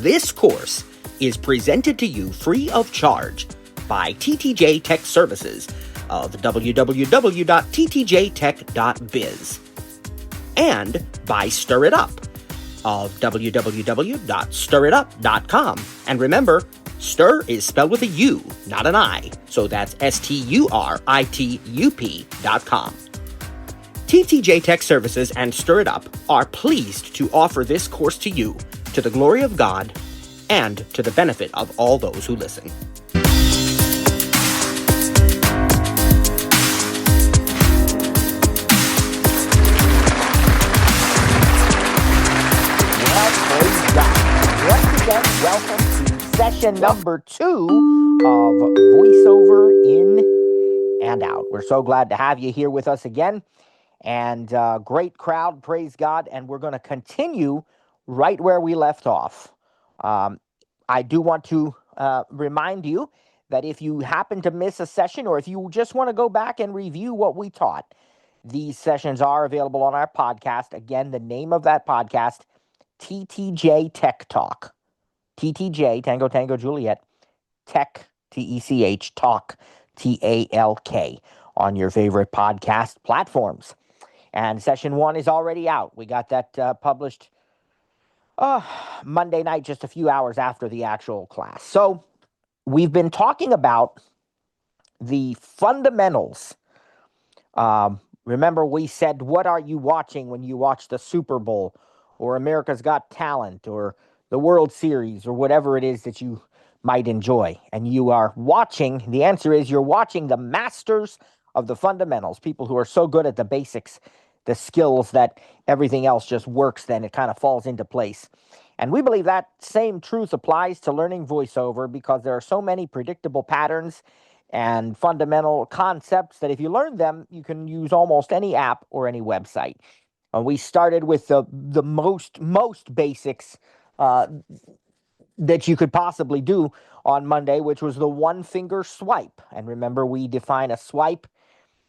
This course is presented to you free of charge by TTJ Tech Services of www.ttjtech.biz and by Stir It Up of www.stiritup.com. And remember, stir is spelled with a U, not an I, so that's STURITUP.com. TTJ Tech Services and Stir It Up are pleased to offer this course to you to the glory of God and to the benefit of all those who listen. Once again, welcome to session number 2 of Voiceover In and Out. We're so glad to have you here with us again, and great crowd, praise God, and we're going to continue right where we left off. I do want to remind you that if you happen to miss a session, or if you just want to go back and review what we taught, these sessions are available on our podcast. Again, the name of that podcast, TTJ Tech Talk. TTJ, Tango Tango Juliet, Tech, T-E-C-H, Talk, T-A-L-K, on your favorite podcast platforms. And session 1 is already out. We got that published Monday night, just a few hours after the actual class. So we've been talking about the fundamentals. Remember, we said, what are you watching when you watch the Super Bowl or America's Got Talent or the World Series or whatever it is that you might enjoy? And you are watching, the answer is you're watching the masters of the fundamentals, people who are so good at the basics, the skills, that everything else just works, then it kind of falls into place. And we believe that same truth applies to learning voiceover, because there are so many predictable patterns and fundamental concepts that if you learn them, you can use almost any app or any website. We started with the most basics that you could possibly do on Monday, which was the one-finger swipe. And remember, we define a swipe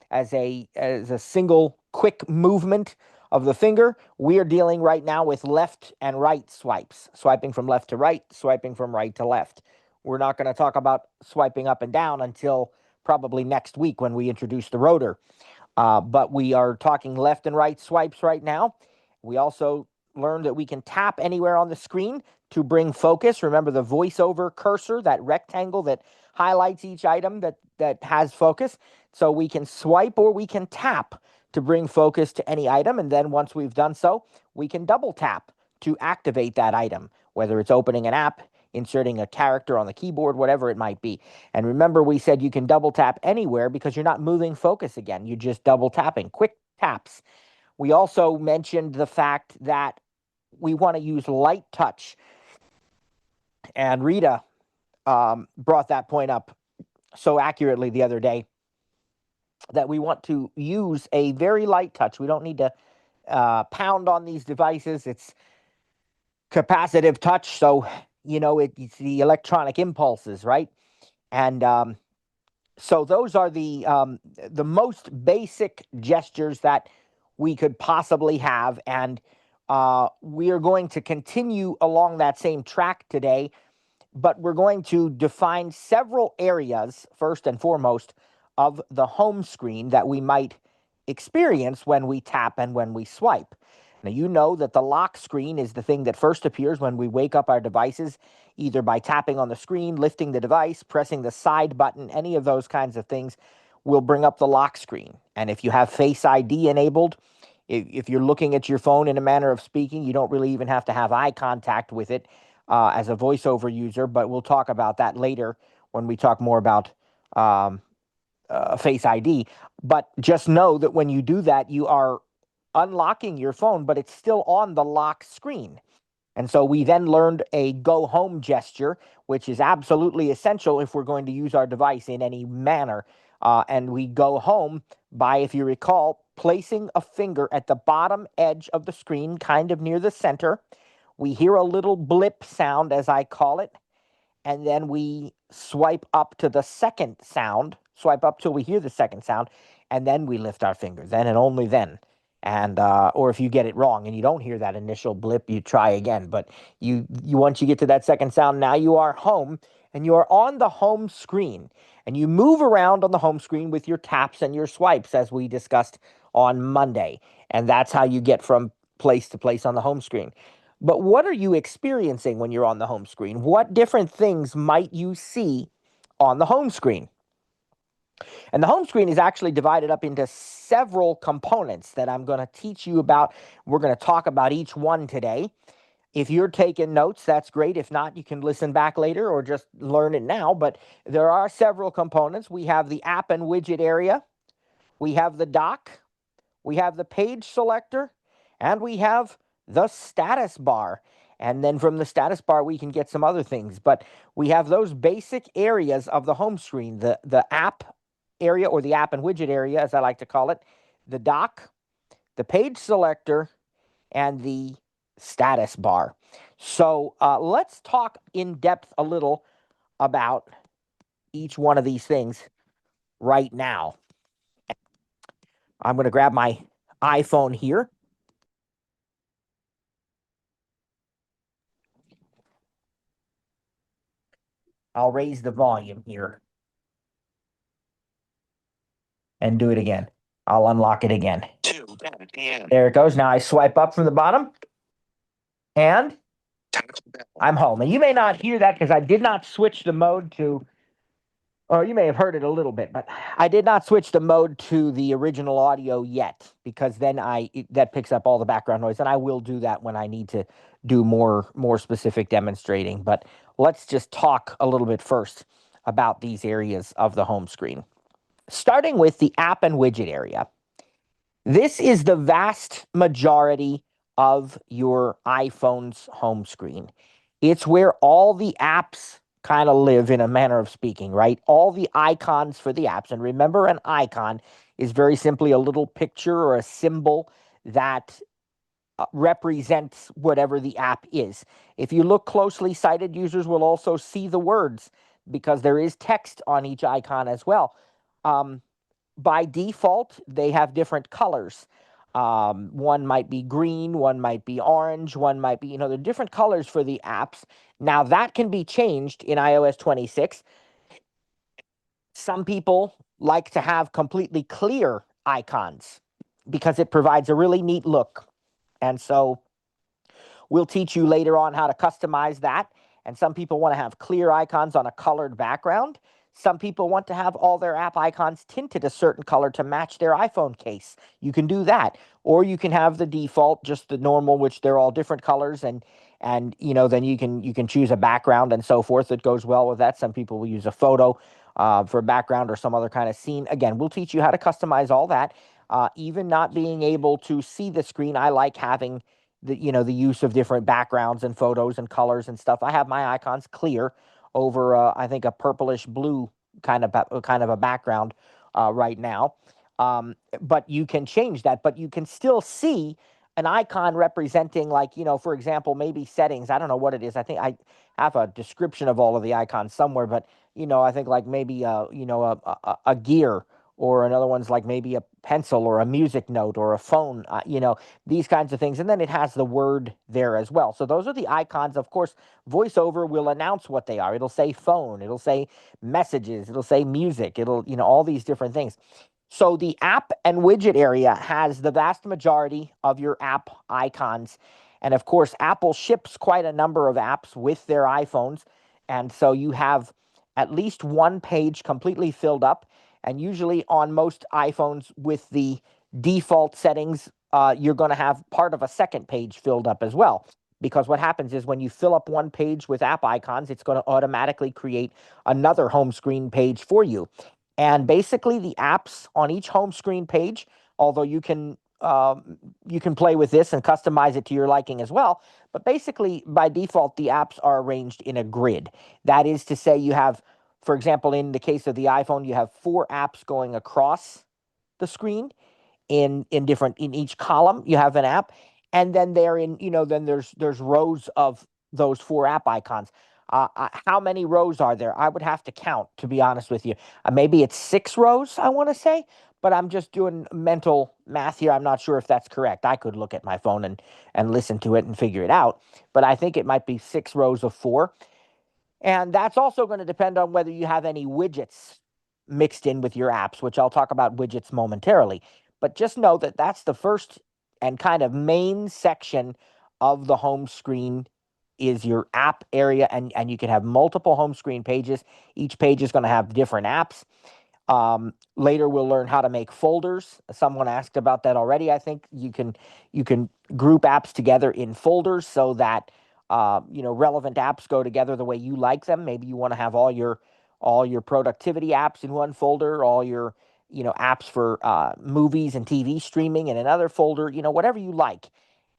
as a single quick movement of the finger. We are dealing right now with left and right swipes, swiping from left to right, swiping from right to left. We're not going to talk about swiping up and down until probably next week when we introduce the rotor. But we are talking left and right swipes right now. We also learned that we can tap anywhere on the screen to bring focus. Remember the voiceover cursor, that rectangle that highlights each item that has focus. So we can swipe or we can tap to bring focus to any item. And then once we've done so, we can double tap to activate that item, whether it's opening an app, inserting a character on the keyboard, whatever it might be. And remember, we said you can double tap anywhere because you're not moving focus again. You're just double tapping, quick taps. We also mentioned the fact that we want to use light touch. And Rita brought that point up so accurately the other day, that we want to use a very light touch. We don't need to pound on these devices. It's capacitive touch, so it's the electronic impulses, right? And so those are the most basic gestures that we could possibly have, and we are going to continue along that same track today, but we're going to define several areas, first and foremost, of the home screen that we might experience when we tap and when we swipe. Now, you know that the lock screen is the thing that first appears when we wake up our devices, either by tapping on the screen, lifting the device, pressing the side button, any of those kinds of things will bring up the lock screen. And if you have Face ID enabled, if you're looking at your phone in a manner of speaking, you don't really even have to have eye contact with it as a voiceover user, but we'll talk about that later when we talk more about Face ID. But just know that when you do that, you are unlocking your phone, but it's still on the lock screen. And so we then learned a go home gesture, which is absolutely essential if we're going to use our device in any manner. And we go home by, if you recall, placing a finger at the bottom edge of the screen, kind of near the center. We hear a little blip sound, as I call it, and then we swipe up to the second sound, swipe up till we hear the second sound, and then we lift our finger, then and only then. And or if you get it wrong and you don't hear that initial blip, you try again. But you once you get to that second sound, now you are home and you are on the home screen. And you move around on the home screen with your taps and your swipes, as we discussed on Monday. And that's how you get from place to place on the home screen. But what are you experiencing when you're on the home screen? What different things might you see on the home screen? And the home screen is actually divided up into several components that I'm going to teach you about. We're going to talk about each one today. If you're taking notes, that's great. If not, you can listen back later or just learn it now. But there are several components. We have the app and widget area. We have the dock. We have the page selector. And we have the status bar. And then from the status bar, we can get some other things. But we have those basic areas of the home screen, the app area, or the app and widget area, as I like to call it, the dock, the page selector, and the status bar. So let's talk in depth a little about each one of these things right now. I'm going to grab my iPhone here. I'll raise the volume here and do it again. I'll unlock it again. 2:10 p.m. There it goes. Now I swipe up from the bottom and I'm home. And you may not hear that because I did not switch the mode to, or you may have heard it a little bit, but I did not switch the mode to the original audio yet because then that picks up all the background noise, and I will do that when I need to do more specific demonstrating. But let's just talk a little bit first about these areas of the home screen. Starting with the app and widget area. This is the vast majority of your iPhone's home screen. It's where all the apps kind of live, in a manner of speaking, right? All the icons for the apps. And remember, an icon is very simply a little picture or a symbol that represents whatever the app is. If you look closely, sighted users will also see the words because there is text on each icon as well. By default, they have different colors. One might be green, one might be orange, one might be, they're different colors for the apps. Now, that can be changed in iOS 26. Some people like to have completely clear icons because it provides a really neat look. And so we'll teach you later on how to customize that. And some people want to have clear icons on a colored background. Some people want to have all their app icons tinted a certain color to match their iPhone case. You can do that. Or you can have the default, just the normal, which they're all different colors, and then you can choose a background and so forth that goes well with that. Some people will use a photo for a background or some other kind of scene. Again, we'll teach you how to customize all that. Even not being able to see the screen, I like having the use of different backgrounds and photos and colors and stuff. I have my icons clear over I think a purplish blue kind of a background right now. But you can change that, but you can still see an icon representing, like, for example, maybe settings. I don't know what it is. I think I have a description of all of the icons somewhere, but I think like maybe a gear, or another one's like maybe a pencil or a music note or a phone, these kinds of things. And then it has the word there as well. So those are the icons. Of course, VoiceOver will announce what they are. It'll say phone, it'll say messages, it'll say music, it'll, all these different things. So the app and widget area has the vast majority of your app icons. And of course, Apple ships quite a number of apps with their iPhones. And so you have at least one page completely filled up. And usually on most iPhones with the default settings, you're going to have part of a second page filled up as well. Because what happens is when you fill up one page with app icons, it's going to automatically create another home screen page for you. And basically the apps on each home screen page, although you can play with this and customize it to your liking as well. But basically, by default, the apps are arranged in a grid. That is to say, you have, for example, in the case of the iPhone, you have 4 apps going across the screen in each column. You have an app, and then then there's rows of those 4 app icons. How many rows are there? I would have to count, to be honest with you. Maybe it's 6 rows, I want to say, but I'm just doing mental math here. I'm not sure if that's correct. I could look at my phone and listen to it and figure it out, but I think it might be 6 rows of 4. And that's also going to depend on whether you have any widgets mixed in with your apps, which I'll talk about widgets momentarily. But just know that that's the first and kind of main section of the home screen is your app area, and you can have multiple home screen pages. Each page is going to have different apps. Later, we'll learn how to make folders. Someone asked about that already. I think you can group apps together in folders so that relevant apps go together the way you like them. Maybe you want to have all your productivity apps in one folder, all your apps for movies and TV streaming in another folder. Whatever you like.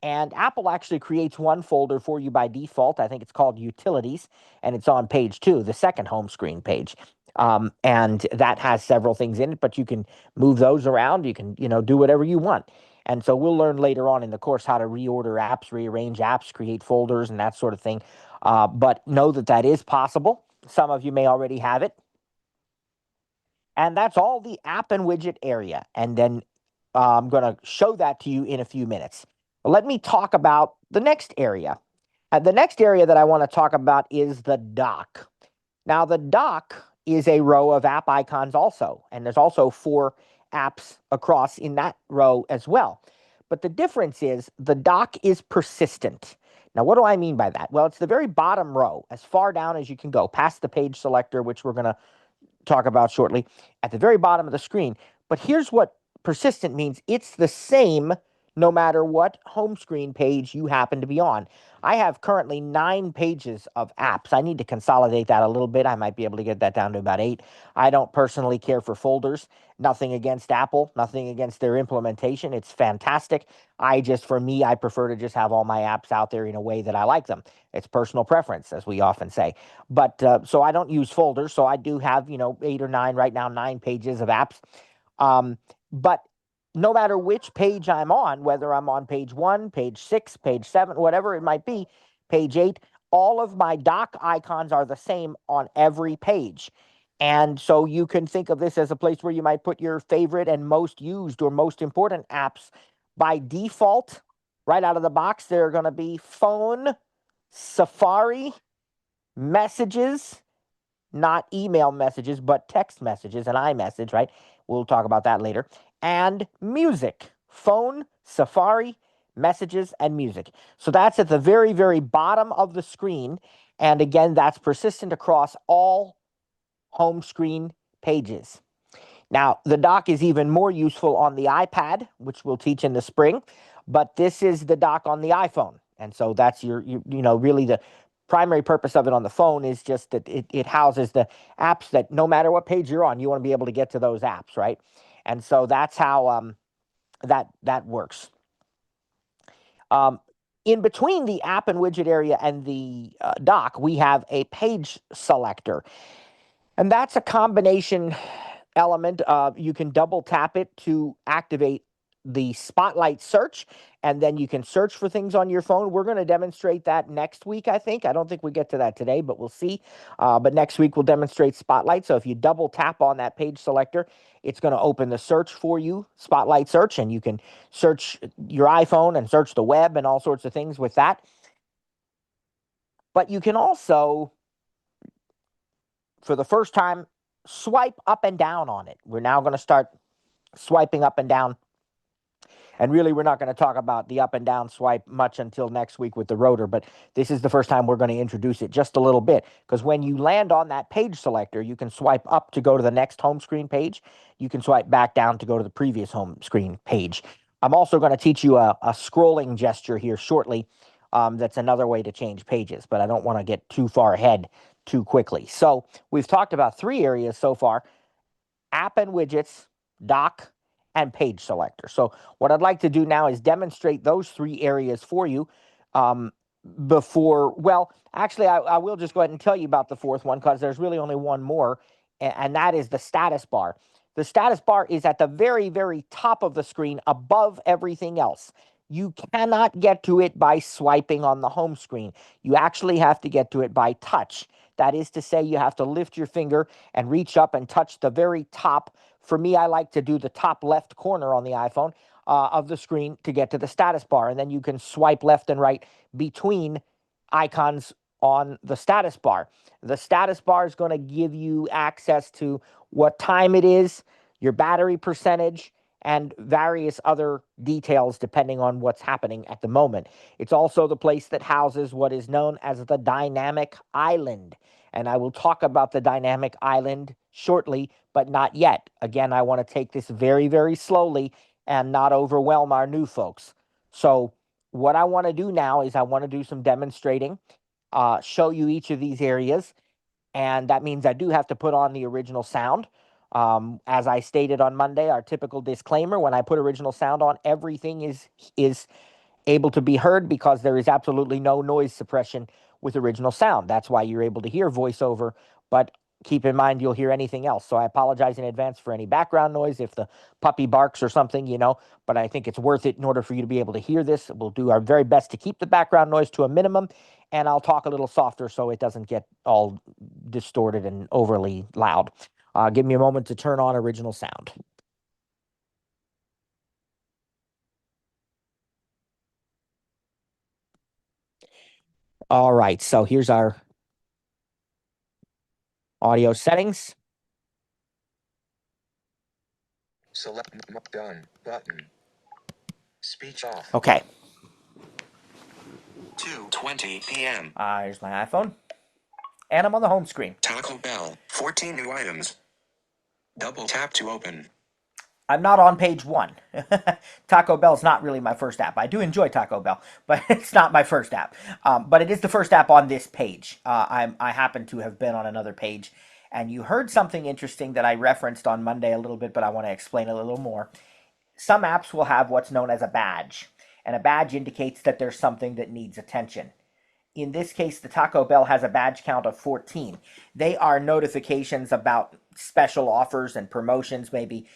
And Apple actually creates one folder for you by default. I think it's called Utilities, and it's on page 2, the second home screen page. And that has several things in it, but you can move those around. You can, do whatever you want. And so we'll learn later on in the course how to reorder apps, rearrange apps, create folders, and that sort of thing. But know that that is possible. Some of you may already have it. And that's all the app and widget area. And then I'm going to show that to you in a few minutes. Let me talk about the next area. The next area that I want to talk about is the dock. Now, the dock is a row of app icons also, and there's also 4 apps across in that row as well. But the difference is the dock is persistent. Now, what do I mean by that? Well, it's the very bottom row, as far down as you can go, past the page selector, which we're going to talk about shortly, at the very bottom of the screen. But here's what persistent means. It's the same no matter what home screen page you happen to be on. I have currently 9 pages of apps. I need to consolidate that a little bit. I might be able to get that down to about 8. I don't personally care for folders. Nothing against Apple, nothing against their implementation. It's fantastic. For me, I prefer to just have all my apps out there in a way that I like them. It's personal preference, as we often say. But so I don't use folders. So I do have, 8 or 9 right now, 9 pages of apps. But no matter which page I'm on, whether I'm on page 1, page 6, page 7, whatever it might be, page 8, all of my dock icons are the same on every page. And so you can think of this as a place where you might put your favorite and most used or most important apps. By default, right out of the box, they're going to be phone, Safari, messages, not email messages, but text messages and iMessage, right? We'll talk about that later. And music, phone, Safari, messages, and music. So that's at the very, very bottom of the screen. And again, that's persistent across all home screen pages. Now, the dock is even more useful on the iPad, which we'll teach in the spring, but this is the dock on the iPhone. And so that's really the primary purpose of it on the phone is just that it houses the apps that no matter what page you're on, you want to be able to get to those apps, right? And so that's how that works. In between the app and widget area and the dock, we have a page selector. And that's a combination element. You can double tap it to activate the spotlight search, and then you can search for things on your phone. We're going to demonstrate that next week, I think. I don't think we get to that today, but we'll see. But next week, we'll demonstrate Spotlight. So if you double tap on that page selector, it's going to open the search for you, Spotlight search, and you can search your iPhone and search the web and all sorts of things with that. But you can also, for the first time, swipe up and down on it. We're now going to start swiping up and down. And really, we're not going to talk about the up and down swipe much until next week with the rotor, but this is the first time we're going to introduce it just a little bit, because when you land on that page selector, you can swipe up to go to the next home screen page. You can swipe back down to go to the previous home screen page. I'm also going to teach you a scrolling gesture here shortly. That's another way to change pages, but I don't want to get too far ahead too quickly. So we've talked about 3 areas so far: app and widgets, dock, and page selector. So what I'd like to do now is demonstrate those 3 areas for you actually, I will just go ahead and tell you about the 4th one, because there's really only one more, and that is the status bar. The status bar is at the very, very top of the screen above everything else. You cannot get to it by swiping on the home screen. You actually have to get to it by touch. That is to say, you have to lift your finger and reach up and touch the very top For me, I like to do the top left corner on the iPhone of the screen to get to the status bar. And then you can swipe left and right between icons on the status bar. The status bar is going to give you access to what time it is, your battery percentage, and various other details depending on what's happening at the moment. It's also the place that houses what is known as the dynamic island. And I will talk about the dynamic island shortly, but not yet. Again, I want to take this very, very slowly and not overwhelm our new folks. So, what I want to do now is I want to do some demonstrating, show you each of these areas, and that means I do have to put on the original sound. As I stated on Monday, our typical disclaimer: when I put original sound on, everything is able to be heard because there is absolutely no noise suppression with original sound. That's why you're able to hear voiceover, but keep in mind you'll hear anything else. So I apologize in advance for any background noise if the puppy barks or something, but I think it's worth it in order for you to be able to hear this. We'll do our very best to keep the background noise to a minimum, and I'll talk a little softer so it doesn't get all distorted and overly loud. Give me a moment to turn on original sound. All right, so here's our audio settings. Select done button. Speech off. Okay. 2:20 p.m. Here's my iPhone. And I'm on the home screen. Taco Bell. 14 new items. Double tap to open. I'm not on page 1. Taco Bell's not really my first app. I do enjoy Taco Bell, but it's not my first app. But it is the first app on this page. I happen to have been on another page, and you heard something interesting that I referenced on Monday a little bit, but I want to explain a little more. Some apps will have what's known as a badge, and a badge indicates that there's something that needs attention. In this case, the Taco Bell has a badge count of 14. They are notifications about special offers and promotions, maybe,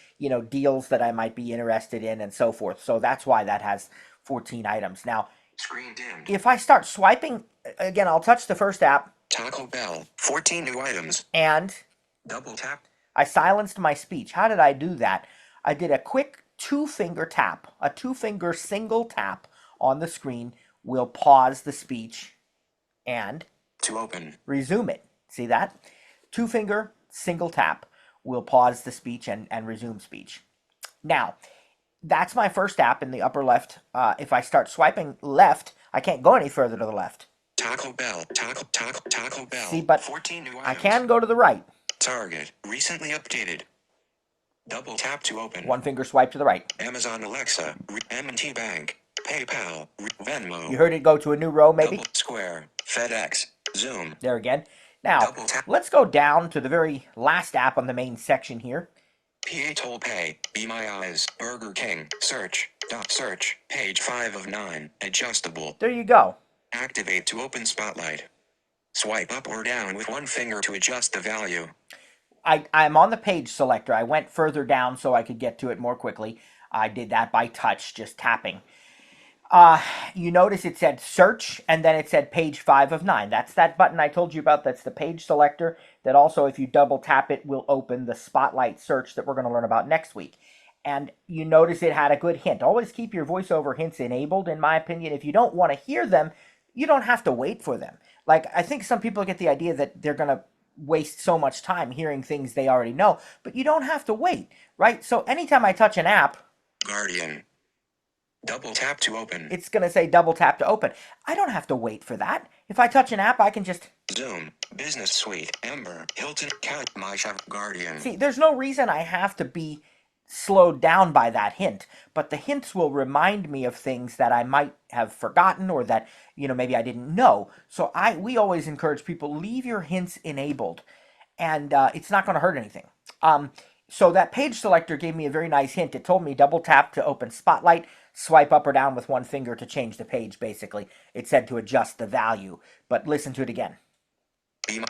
deals that I might be interested in and so forth. So that's why that has 14 items. Now, Screen dimmed. if I start swiping, again, I'll touch the first app. Taco Bell. 14 new items. And double tap. I silenced my speech. How did I do that? I did a quick 2-finger tap. A 2-finger single tap on the screen will pause the speech and to open. Resume it. See that? 2-finger single tap will pause the speech and resume speech. Now, that's my first app in the upper left. If I start swiping left, I can't go any further to the left. Taco Bell. Taco Bell. See, but 14 new items. I can go to the right. Target. Recently updated. Double tap to open. 1-finger swipe to the right. Amazon Alexa. M&T Bank. PayPal. Venmo. You heard it go to a new row, maybe? Double Square. FedEx. Zoom. There again. Now, let's go down to the very last app on the main section here. PA Toll Pay. Be My Eyes. Burger King. Search. Search. Page 5 of 9. Adjustable. There you go. Activate to open Spotlight. Swipe up or down with 1 finger to adjust the value. I'm on the page selector. I went further down so I could get to it more quickly. I did that by touch, just tapping. You notice it said search, and then it said page 5 of 9. That's that button I told you about. That's the page selector that also, if you double tap it, will open the Spotlight search that we're going to learn about next week. And you notice it had a good hint. Always keep your voiceover hints enabled, in my opinion. If you don't want to hear them, you don't have to wait for them. Like, I think some people get the idea that they're going to waste so much time hearing things they already know, but you don't have to wait, right? So anytime I touch an app, Guardian. Double tap to open. It's going to say double tap to open. I don't have to wait for that. If I touch an app, I can just... Zoom, Business Suite, Ember, Hilton, Cat, My Shop, Guardian. See, there's no reason I have to be slowed down by that hint, but the hints will remind me of things that I might have forgotten or that, maybe I didn't know. So we always encourage people, leave your hints enabled, and it's not going to hurt anything. So that page selector gave me a very nice hint. It told me double tap to open Spotlight, swipe up or down with 1 finger to change the page, basically. It said to adjust the value, but listen to it again.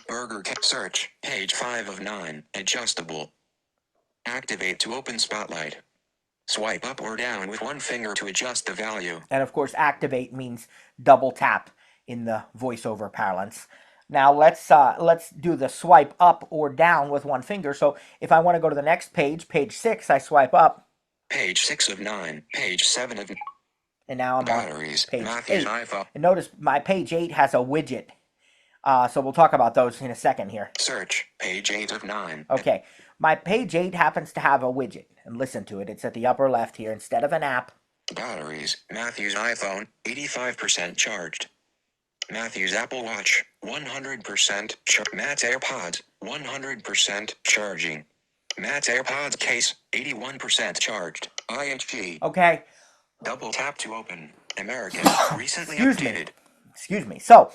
Burger King search, page 5 of 9, adjustable. Activate to open Spotlight. Swipe up or down with 1 finger to adjust the value. And of course, activate means double tap in the voiceover parlance. Now let's do the swipe up or down with one finger. So if I want to go to the next page, page 6, I swipe up. Page 6 of 9. Page 7 of And now I'm on batteries. page Matthew's 8. iPhone. And notice my page 8 has a widget. So we'll talk about those in a second here. Search. Page 8 of 9. Okay, my page 8 happens to have a widget. And listen to it. It's at the upper left here instead of an app. Batteries. Matthew's iPhone, 85% charged. Matthew's Apple Watch, 100% Matt's AirPods, 100% charging. Matt's AirPods case, 81% charged. IHG. Okay. Double tap to open. American. Recently Excuse me. updated. Excuse me. So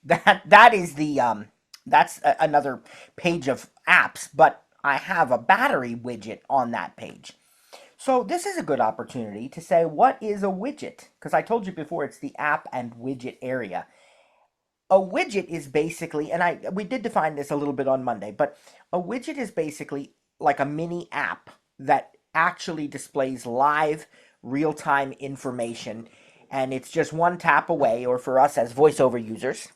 that is the that's another page of apps, but I have a battery widget on that page. So this is a good opportunity to say what is a widget, because I told you before it's the app and widget area. A widget is basically, and we did define this a little bit on Monday, but a widget is basically like a mini app that actually displays live real-time information, and it's just one tap away, or for us as voiceover users,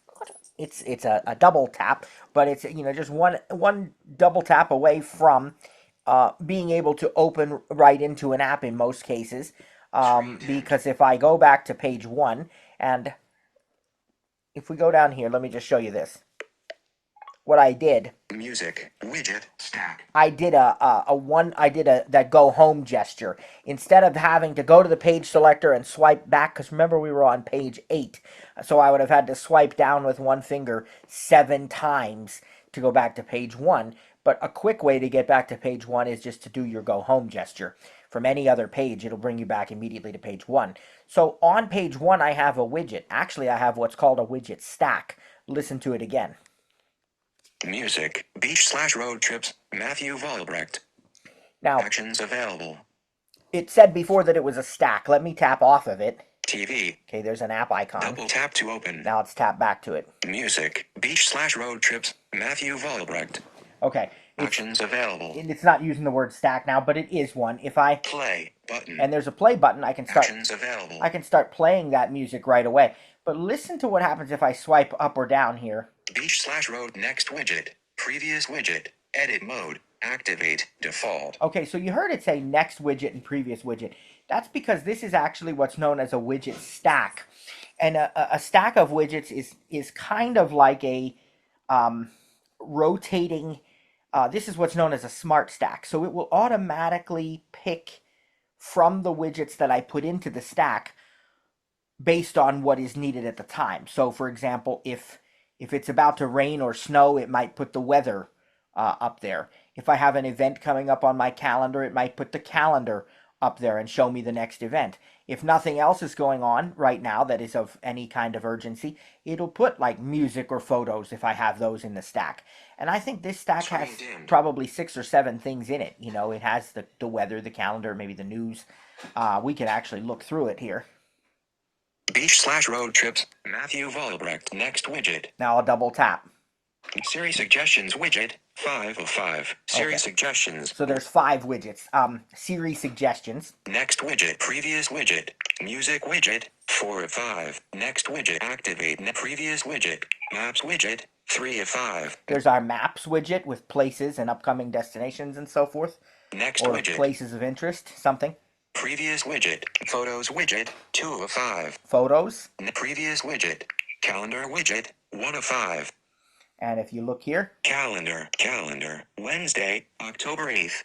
it's a double tap, but it's just one double tap away from being able to open right into an app in most cases. Because if I go back to page 1, and if we go down here, let me just show you this. What I did. Music widget stack. I did that go home gesture instead of having to go to the page selector and swipe back, because remember we were on page 8, so I would have had to swipe down with one finger 7 times to go back to page 1. But a quick way to get back to page 1 is just to do your go home gesture. From any other page, it'll bring you back immediately to page 1. So on page 1, I have a widget. Actually, I have what's called a widget stack. Listen to it again. Music, beach/road trips, Matthew Vollbrecht. Now, actions available. It said before that it was a stack. Let me tap off of it. TV. Okay, there's an app icon. Double tap to open. Now let's tap back to it. Music, beach/road trips, Matthew Vollbrecht. Okay. Actions available. It's not using the word stack now, but it is one. If I play button, and there's a play button, I can start. Actions available. I can start playing that music right away. But listen to what happens if I swipe up or down here. Beach/road next widget, previous widget, edit mode, activate, default. Okay, so you heard it say next widget and previous widget. That's because this is actually what's known as a widget stack. And a stack of widgets is kind of like a rotating. This is what's known as a smart stack. So it will automatically pick from the widgets that I put into the stack based on what is needed at the time. So for example, if it's about to rain or snow, it might put the weather up there. If I have an event coming up on my calendar, it might put the calendar up there and show me the next event. If nothing else is going on right now that is of any kind of urgency, it'll put like music or photos if I have those in the stack. And I think this stack has probably 6 or 7 things in it. It has the weather, the calendar, maybe the news. We could actually look through it here. Beach/road trips, Matthew Vollbrecht next widget. Now I'll double tap. Siri suggestions widget, 5 of 5. Siri suggestions. So there's 5 widgets. Siri suggestions. Next widget, previous widget. Music widget, 4 of 5. Next widget, activate previous widget. Maps widget, 3 of 5. There's our maps widget with places and upcoming destinations and so forth. Next or widget. Places of interest, something. Previous widget, photos widget, 2 of 5. Photos. Previous widget, calendar widget, 1 of 5. And if you look here. Calendar, Wednesday, October 8th.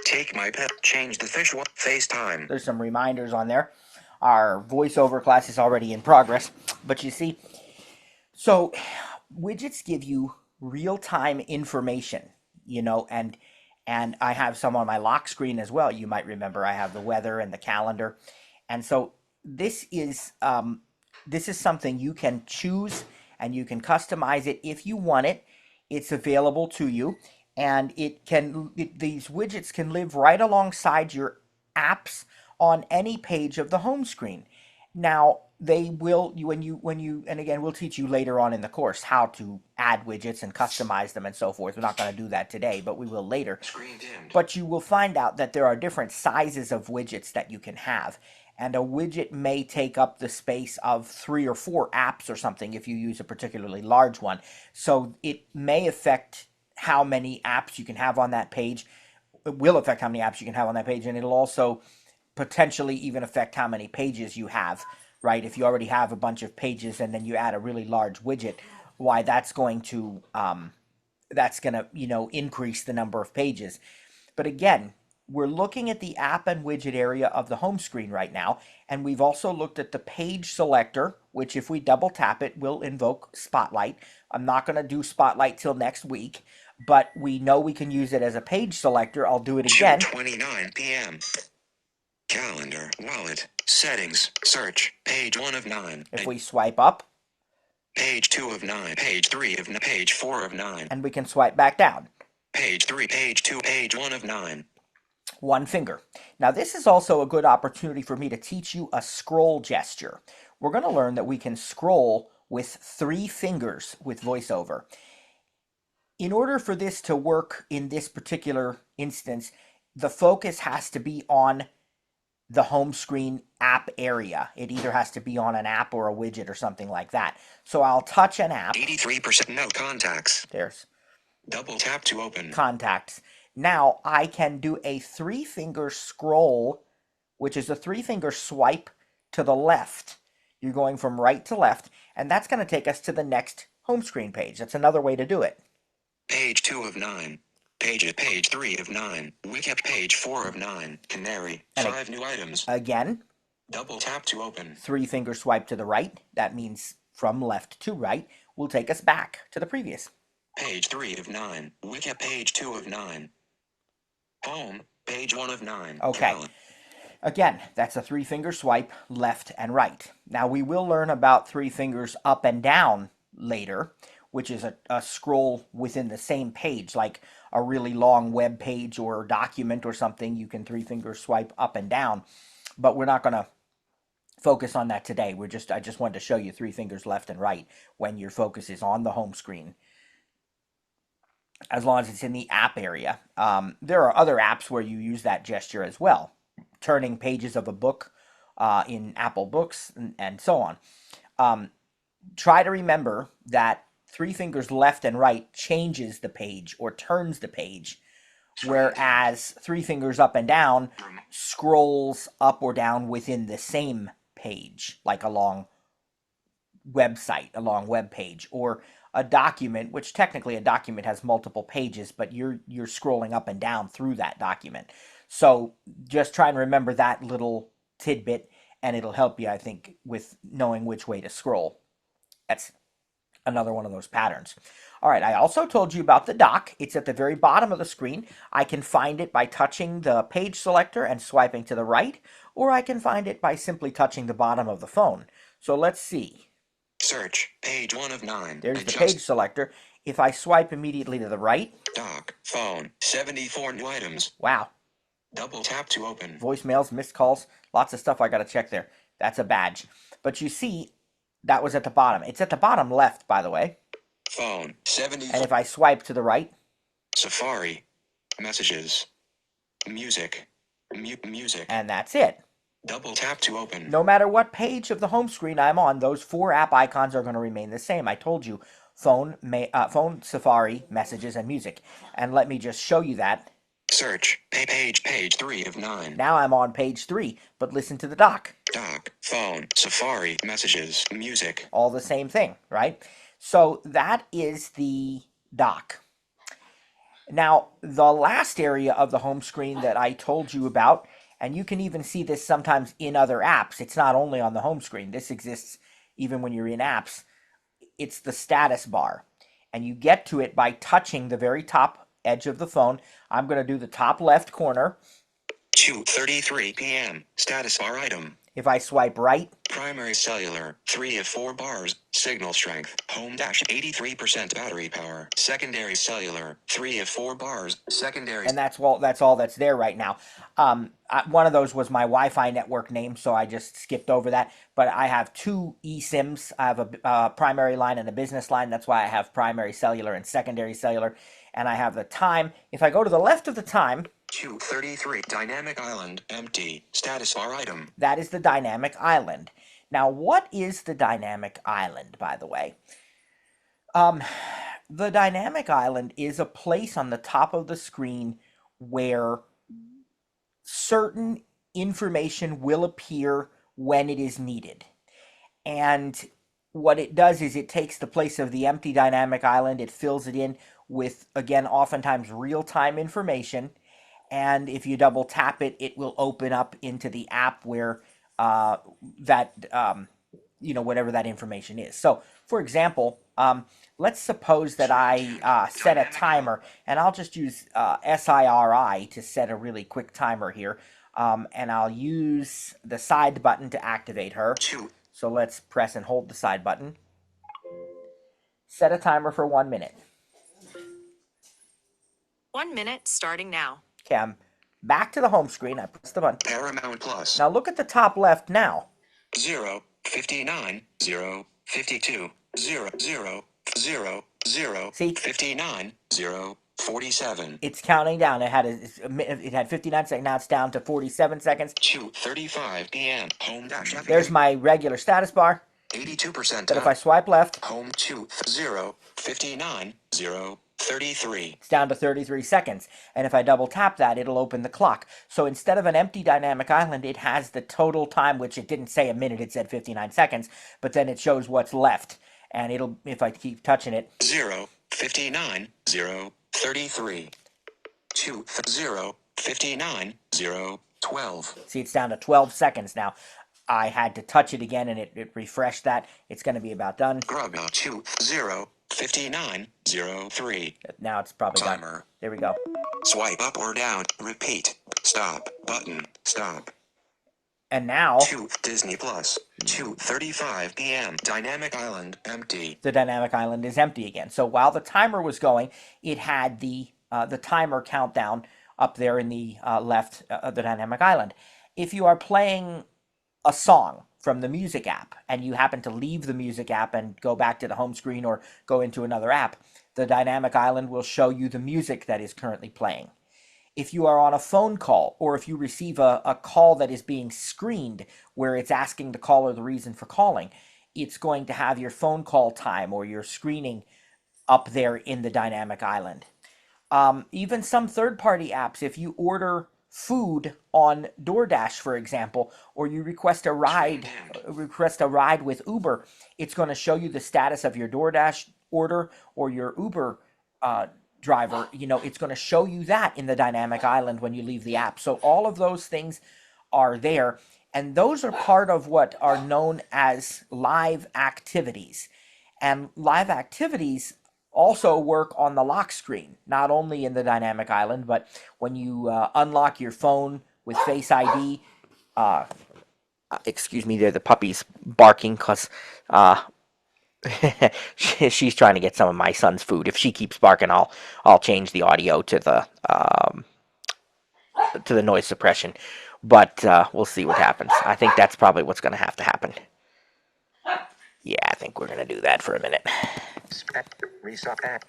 Take my pet, change the fish, FaceTime. There's some reminders on there. Our voiceover class is already in progress. But you see, so widgets give you real-time information, and I have some on my lock screen as well. You might remember I have the weather and the calendar. And so this is something you can choose and you can customize it if you want it. It's available to you, and these widgets can live right alongside your apps on any page of the home screen. Now, they will when you and again we'll teach you later on in the course how to add widgets and customize them and so forth. We're not going to do that today, but we will later. Screen dimmed. But you will find out that there are different sizes of widgets that you can have. And a widget may take up the space of 3 or 4 apps or something if you use a particularly large one. So it may affect how many apps you can have on that page. It will affect how many apps you can have on that page, and it'll also potentially even affect how many pages you have, right? If you already have a bunch of pages and then you add a really large widget, why that's going to, increase the number of pages. But again, we're looking at the app and widget area of the home screen right now, and we've also looked at the page selector, which if we double tap it will invoke Spotlight. I'm not going to do Spotlight till next week, but we know we can use it as a page selector. I'll do it again. 2:29 p.m. Calendar, wallet, settings, search, page 1 of 9. If we swipe up, Page 2 of 9, page 3 of 9, page 4 of 9. And we can swipe back down. Page 3, page 2, page 1 of 9. One finger. Now this is also a good opportunity for me to teach you a scroll gesture. We're going to learn that we can scroll with 3 fingers with VoiceOver. In order for this to work in this particular instance, the focus has to be on the home screen app area. It either has to be on an app or a widget or something like that. So I'll touch an app. 83% no contacts. There's double tap to open. Contacts. Now I can do a 3-finger scroll, which is a 3-finger swipe to the left. You're going from right to left, and that's going to take us to the next home screen page. That's another way to do it. Page 2 of 9. Page 3 of 9. Wiki page 4 of 9. Canary. 5 new items. Again. Double tap to open. 3-finger swipe to the right. That means from left to right. Will take us back to the previous. Page 3 of 9. Wiki page 2 of 9. Home. Page 1 of 9. Okay. Again, that's a 3-finger swipe left and right. Now we will learn about 3 fingers up and down later, which is a scroll within the same page, like a really long web page or document or something. You can 3-finger swipe up and down, but we're not going to focus on that today. I just wanted to show you 3 fingers left and right when your focus is on the home screen, as long as it's in the app area. There are other apps where you use that gesture as well, turning pages of a book in Apple Books and so on. Try to remember that 3 fingers left and right changes the page or turns the page, whereas 3 fingers up and down scrolls up or down within the same page, like a long website, a long web page, or a document, which technically a document has multiple pages, but you're scrolling up and down through that document. So just try and remember that little tidbit, and it'll help you, I think, with knowing which way to scroll. That's another one of those patterns. All right, I also told you about the dock. It's at the very bottom of the screen. I can find it by touching the page selector and swiping to the right, or I can find it by simply touching the bottom of the phone. So let's see. Search, page 1 of 9. There's the page selector. If I swipe immediately to the right. Dock, phone, 74 new items. Wow. Double tap to open. Voicemails, missed calls, lots of stuff I got to check there. That's a badge. But you see, that was at the bottom. It's at the bottom left, by the way. Phone, 74. And if I swipe to the right. Safari, messages, music, music. And that's it. Double tap to open. No matter what page of the home screen I'm on, those 4 app icons are going to remain the same. I told you, phone, Safari, messages, and music. And let me just show you that. Search, page 3 of 9. Now I'm on page 3, but listen to the dock. Dock, phone, Safari, messages, music. All the same thing, right? So that is the dock. Now, the last area of the home screen that I told you about, and you can even see this sometimes in other apps. It's not only on the home screen. This exists even when you're in apps. It's the status bar. And you get to it by touching the very top edge of the phone. I'm going to do the top left corner. 2:33 p.m. Status bar item. If I swipe right. Primary cellular, 3 of 4 bars, signal strength, home dash 83% battery power. Secondary cellular, 3 of 4 bars, secondary. And that's all that's there right now. One of those was my Wi-Fi network name, so I just skipped over that. But I have two eSIMs. I have a primary line and a business line. That's why I have primary cellular and secondary cellular. And I have the time. If I go to the left of the time, 2:33. Dynamic island, empty. Status bar item. that is the dynamic island. Now, what is the dynamic island, by the way? The dynamic island is a place on the top of the screen where certain information will appear when it is needed. And what it does is it takes the place of the empty dynamic island, it fills it in with, again, oftentimes real time information. And if you double tap it, it will open up into the app where that, whatever that information is. So, for example, let's suppose that I set a timer, and I'll just use SIRI to set a really quick timer here. And I'll use the side button to activate her. So let's press and hold the side button. Set a timer for 1 minute. 1 minute starting now. Okay, I'm back to the home screen. I press the button. Paramount Plus. Now look at the top left now. 0, 59, 0, 52, 0, 0, 0, 0, See? 59, 0, 47. It's counting down. It had 59 seconds. Now it's down to 47 seconds. 2:35 p.m. Home dash. There's my regular status bar. 82%. But if I swipe left, home 2, 0, 59, 0, 33. It's down to 33 seconds. And if I double tap that, it'll open the clock. So instead of an empty dynamic island, it has the total time, which it didn't say a minute, it said 59 seconds, but then it shows what's left. And it'll, if I keep touching it, 0, 59, 0, 33. 2, 0, 59, 0, 12. See, it's down to 12 seconds now. I had to touch it again and it refreshed that. It's going to be about done. Grub 2, 0, 59, 0, 3. Now it's probably Timer. done. There we go. Swipe up or down. Repeat. Stop. Button. Stop. And now 2 Disney Plus. 2:35 p.m. Dynamic Island empty. the dynamic island is empty again. So while the timer was going, it had the timer countdown up there in the left of the dynamic island. If you are playing a song from the music app and you happen to leave the music app and go back to the home screen or go into another app, the dynamic island will show you the music that is currently playing. If you are on a phone call or if you receive a call that is being screened where it's asking the caller the reason for calling, it's going to have your phone call time or your screening up there in the dynamic island. Even some third-party apps, if you order food on DoorDash, for example, or you request a ride with Uber, it's going to show you the status of your DoorDash order or your Uber driver. It's going to show you that in the dynamic island when you leave the app. So all of those things are there, and those are part of what are known as live activities. And live activities also work on the lock screen, not only in the dynamic island, but when you unlock your phone with Face ID. Excuse me, there the puppy's barking because she's trying to get some of my son's food. If she keeps barking, I'll change the audio to the noise suppression. But we'll see what happens. I think that's probably what's going to have to happen. Yeah, I think we're going to do that for a minute.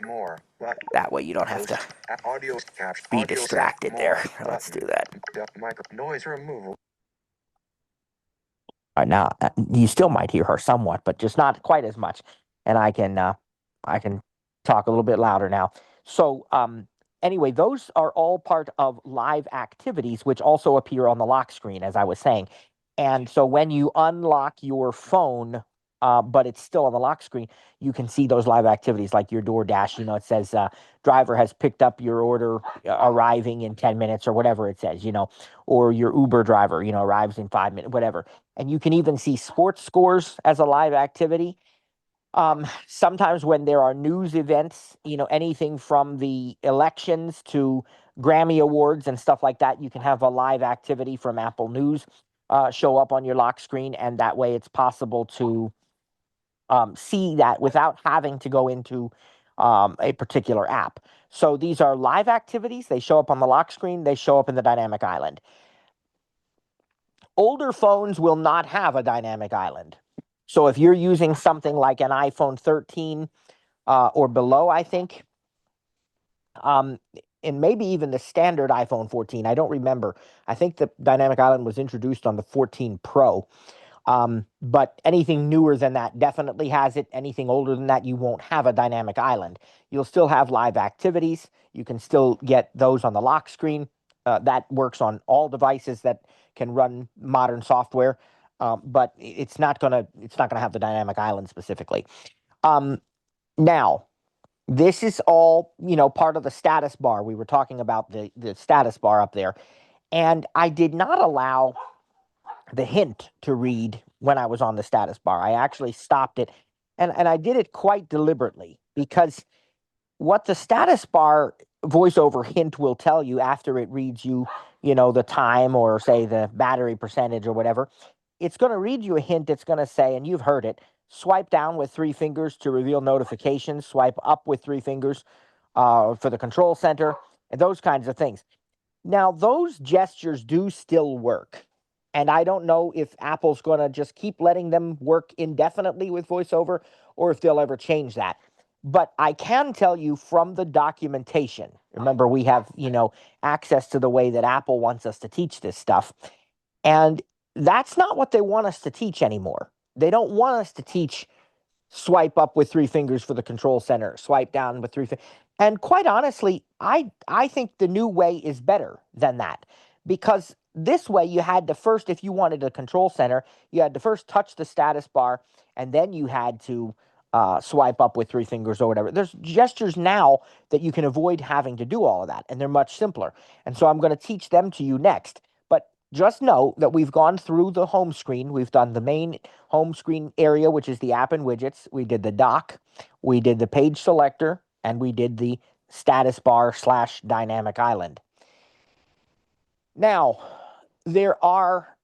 More. That way you don't have to be distracted there. Let's do that. Noise removal. Now you still might hear her somewhat, but just not quite as much. And I can talk a little bit louder now. So anyway, those are all part of live activities, which also appear on the lock screen, as I was saying. And so when you unlock your phone, but it's still on the lock screen, you can see those live activities like your DoorDash. It says driver has picked up your order, arriving in 10 minutes or whatever it says, or your Uber driver, arrives in 5 minutes, whatever. And you can even see sports scores as a live activity. Sometimes when there are news events, anything from the elections to Grammy Awards and stuff like that, you can have a live activity from Apple News. show up on your lock screen, and that way it's possible to see that without having to go into a particular app. So these are live activities. They show up on the lock screen. They show up in the dynamic island. Older phones will not have a dynamic island. So if you're using something like an iPhone 13 or below, I think, um, and maybe even the standard iPhone 14, I don't remember. I think the dynamic island was introduced on the 14 Pro. But anything newer than that definitely has it. Anything older than that, you won't have a dynamic island. You'll still have live activities. You can still get those on the lock screen. That works on all devices that can run modern software. But it's not gonna have the dynamic island specifically. Um, Now, this is all part of the status bar. We were talking about the status bar up there, and I did not allow the hint to read when I was on the status bar. I actually stopped it, and I did it quite deliberately because what the status bar voiceover hint will tell you after it reads you, the time or say the battery percentage or whatever, it's going to read you a hint. It's going to say, and you've heard it, swipe down with three fingers to reveal notifications, swipe up with three fingers for the control center, and those kinds of things. Now, those gestures do still work. And I don't know if Apple's going to just keep letting them work indefinitely with VoiceOver or if they'll ever change that. But I can tell you from the documentation, remember, we have, access to the way that Apple wants us to teach this stuff. And that's not what they want us to teach anymore. They don't want us to teach swipe up with three fingers for the control center, swipe down with three fingers. And quite honestly, I think the new way is better than that because this way you had to first, if you wanted a control center, you had to first touch the status bar and then you had to swipe up with three fingers or whatever. There's gestures now that you can avoid having to do all of that, and they're much simpler. And so I'm going to teach them to you next. But just know that we've gone through the home screen. We've done the main home screen area, which is the app and widgets. We did the dock, we did the page selector, and we did the status bar / dynamic island. Now, there are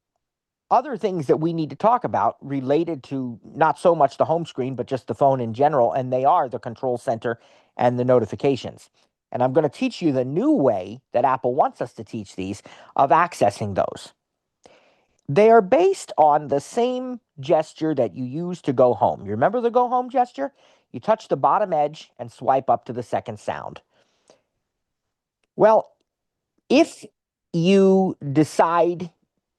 other things that we need to talk about related to not so much the home screen, but just the phone in general, and they are the control center and the notifications. And I'm going to teach you the new way that Apple wants us to teach these of accessing those. They are based on the same gesture that you use to go home. You remember the go home gesture? You touch the bottom edge and swipe up to the second sound. Well, if you decide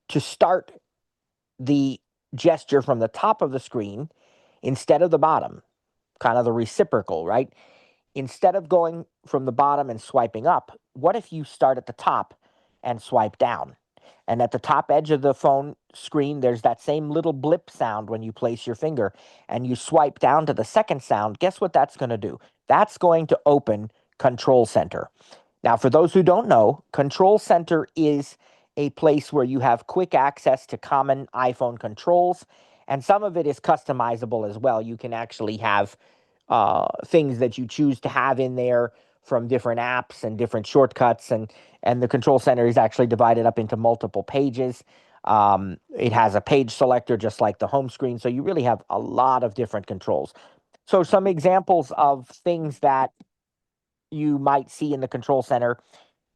to start the gesture from the top of the screen instead of the bottom, kind of the reciprocal, right? Instead of going from the bottom and swiping up, what if you start at the top and swipe down? And at the top edge of the phone screen, there's that same little blip sound when you place your finger and you swipe down to the second sound. Guess what that's going to do? That's going to open Control Center. Now, for those who don't know, Control Center is a place where you have quick access to common iPhone controls, and some of it is customizable as well. You can actually have things that you choose to have in there from different apps and different shortcuts, and the control center is actually divided up into multiple pages. It has a page selector just like the home screen, so you really have a lot of different controls. So some examples of things that you might see in the control center,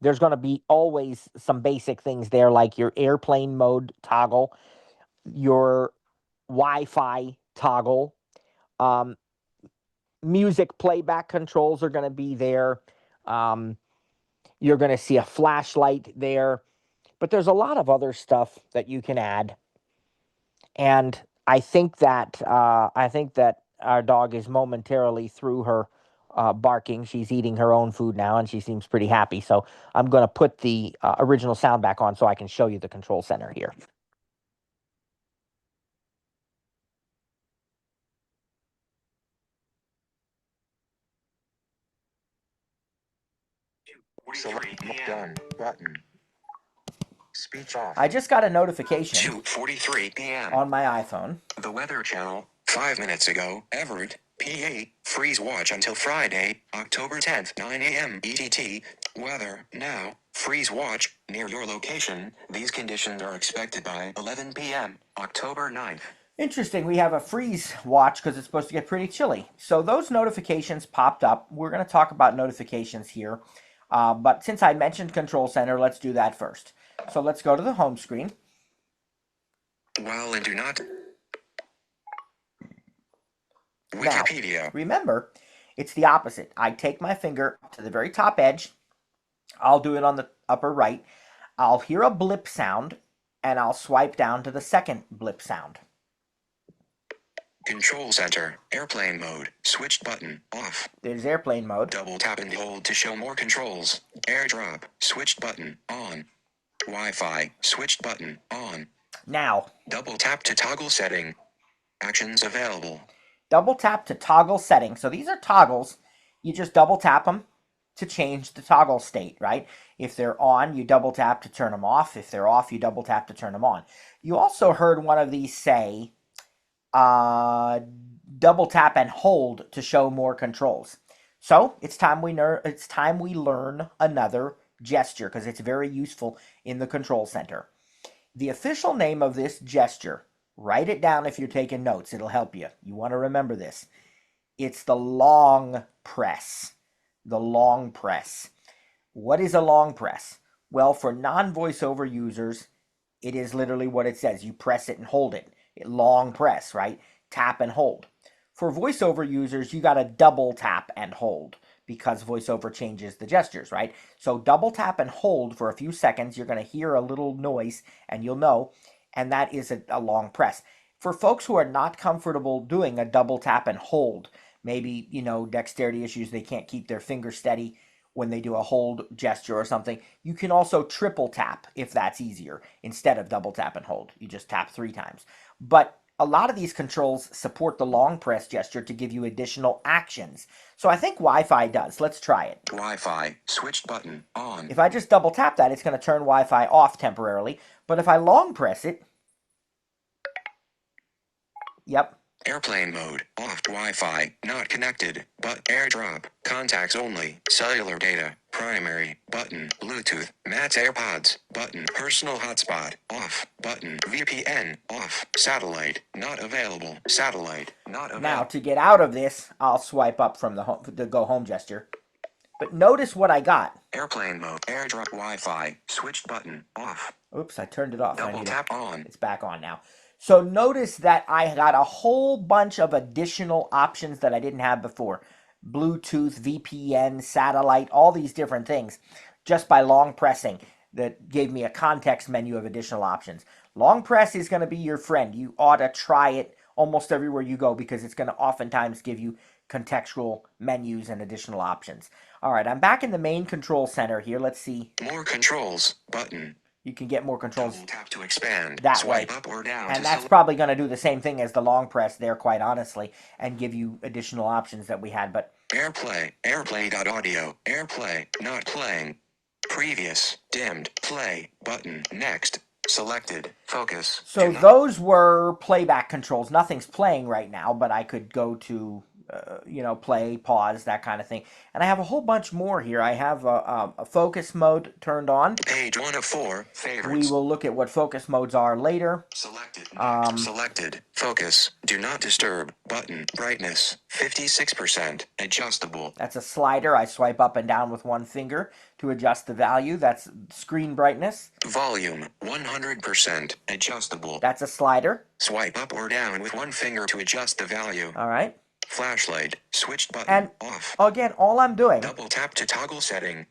there's going to be always some basic things there like your airplane mode toggle, your Wi-Fi toggle, um, music playback controls are going to be there. Um, you're going to see a flashlight there, but there's a lot of other stuff that you can add. And I think that our dog is momentarily through her barking. She's eating her own food now, and she seems pretty happy. So I'm going to put the original sound back on so I can show you the control center here. Select done button. Speech off. I just got a notification 2:43 p.m. on my iPhone. The Weather Channel, 5 minutes ago, Everett, PA, freeze watch until Friday, October 10th, 9 a.m. EDT. Weather, now, Freeze watch, near your location. These conditions are expected by 11 p.m., October 9th. Interesting, we have a freeze watch because it's supposed to get pretty chilly. So those notifications popped up. We're going to talk about notifications here. But since I mentioned Control Center, let's do that first. So let's go to the home screen. While and do not. Now, Wikipedia. remember, it's the opposite. I take my finger to the very top edge. I'll do it on the upper right. I'll hear a blip sound, and I'll swipe down to the second blip sound. Control center, airplane mode, switched button, off. There's airplane mode. Double tap and hold to show more controls. AirDrop, switched button, on. Wi-Fi, switched button, on. Now, Double tap to toggle setting. Actions available. double tap to toggle settings. So these are toggles. You just double tap them to change the toggle state, right? If they're on, you double tap to turn them off. If they're off, you double tap to turn them on. You also heard one of these say, double tap and hold to show more controls. So it's time we learn another gesture because it's very useful in the control center. The official name of this gesture, write it down if you're taking notes. It'll help you. You want to remember this. It's the long press. The long press. What is a long press? Well, for non-voiceover users, it is literally what it says. You press it and hold it. Long press, right? Tap and hold. For voiceover users, you got to double tap and hold because voiceover changes the gestures, right? So double tap and hold for a few seconds. You're going to hear a little noise and you'll know, and that is a long press. For folks who are not comfortable doing a double tap and hold, maybe, dexterity issues, they can't keep their finger steady when they do a hold gesture or something, you can also triple tap if that's easier instead of double tap and hold. You just tap 3 times. But a lot of these controls support the long press gesture to give you additional actions. So I think Wi-Fi does. Let's try it. Wi-Fi, switched button, on. If I just double tap that, it's going to turn Wi-Fi off temporarily. But if I long press it, yep. Airplane mode, off. Wi-Fi, not connected, but AirDrop, contacts only, cellular data, primary, button, Bluetooth, Matt's AirPods, button, personal hotspot, off, button, VPN, off, satellite, not available, satellite, not available. Now, to get out of this, I'll swipe up from the go home gesture. But notice what I got. Airplane mode, AirDrop, Wi-Fi, switched button, off. Oops, I turned it off. Double tap on. It's back on now. So notice that I got a whole bunch of additional options that I didn't have before. Bluetooth, VPN, satellite, all these different things just by long pressing. That gave me a context menu of additional options. Long press is going to be your friend. You ought to try it almost everywhere you go because it's going to oftentimes give you contextual menus and additional options. All right, I'm back in the main control center here. Let's see. More controls, button. You can get more controls. Double tap to expand. That Swipe way. up or down. And that's probably going to do the same thing as the long press there, quite honestly, and give you additional options that we had. But AirPlay, AirPlay.audio, AirPlay, not playing. Previous, dimmed, play, button, next, selected, focus. So those were playback controls. Nothing's playing right now, but I could go to, play, pause, that kind of thing. And I have a whole bunch more here. I have a focus mode turned on. Page 1 of 4, favorites. We will look at what focus modes are later. Selected, selected, focus, do not disturb, button, brightness, 56%, adjustable. That's a slider. I swipe up and down with one finger to adjust the value. That's screen brightness. Volume, 100%, adjustable. That's a slider. Swipe up or down with one finger to adjust the value. All right. Flashlight, switched button, And off. Again, all I'm doing. Double tap to toggle setting.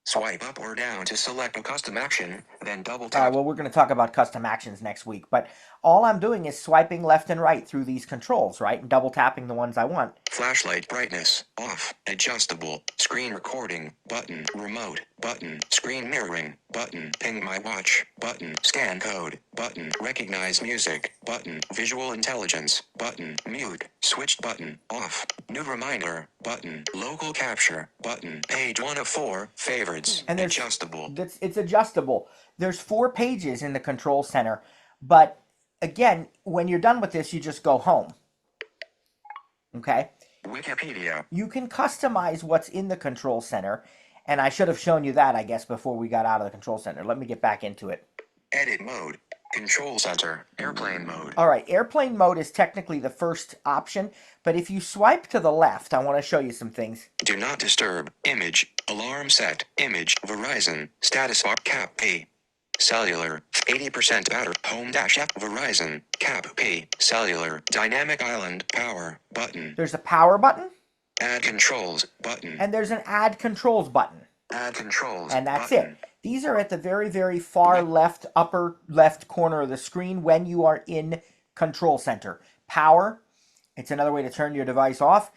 Swipe up or down to select a custom action, then double tap. Well, we're going to talk about custom actions next week, but all I'm doing is swiping left and right through these controls, right? And double tapping the ones I want. Flashlight brightness, off, adjustable, screen recording, button, remote, button, screen mirroring, button, ping my watch, button, scan code, button, recognize music, button, visual intelligence, button, mute, switched button, off, new reminder, button, local capture, button, page 1 of 4, favorites, and adjustable. It's adjustable. There's 4 pages in the control center, but again, when you're done with this, you just go home. Okay? Wikipedia. You can customize what's in the control center, And I should have shown you that, I guess, before we got out of the control center. Let me get back into it. Edit mode. Control center. Airplane mode. All right, airplane mode is technically the first option, but if you swipe to the left, I want to show you some things. Do not disturb. Image. Alarm set. Image. Verizon. Status bar. Cap P. Cellular. 80% battery. Home dash F. Verizon. Cap P. Cellular. Dynamic island. Power. Button. There's a power button. Add controls. Button. And there's an add controls button. Add controls. And that's button. it. These are at the very, very far left, upper left corner of the screen when you are in control center. Power, it's another way to turn your device off,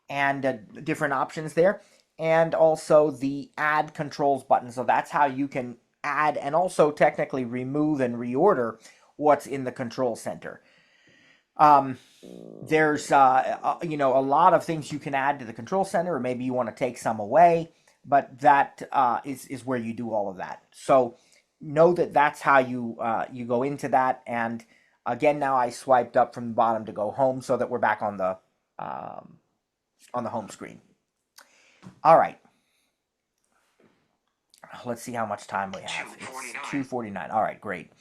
and different options there. And also the add controls button. So that's how you can add and also technically remove and reorder what's in the control center. There's a lot of things you can add to the control center, or maybe you want to take some away, but that is where you do all of that. So know that that's how you go into that. And again, now I swiped up from the bottom to go home, so that we're back on the home screen. All right. Let's see how much time we have. It's 2:49. All right, great.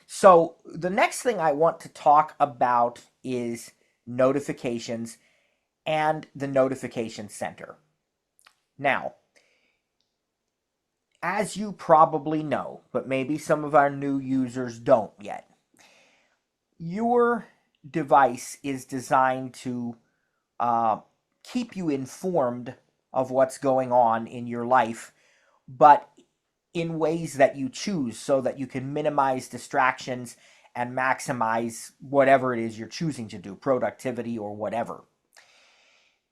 So the next thing I want to talk about is notifications and the notification center. Now, as you probably know, but maybe some of our new users don't yet, your device is designed to keep you informed of what's going on in your life, but in ways that you choose, so that you can minimize distractions and maximize whatever it is you're choosing to do, productivity or whatever.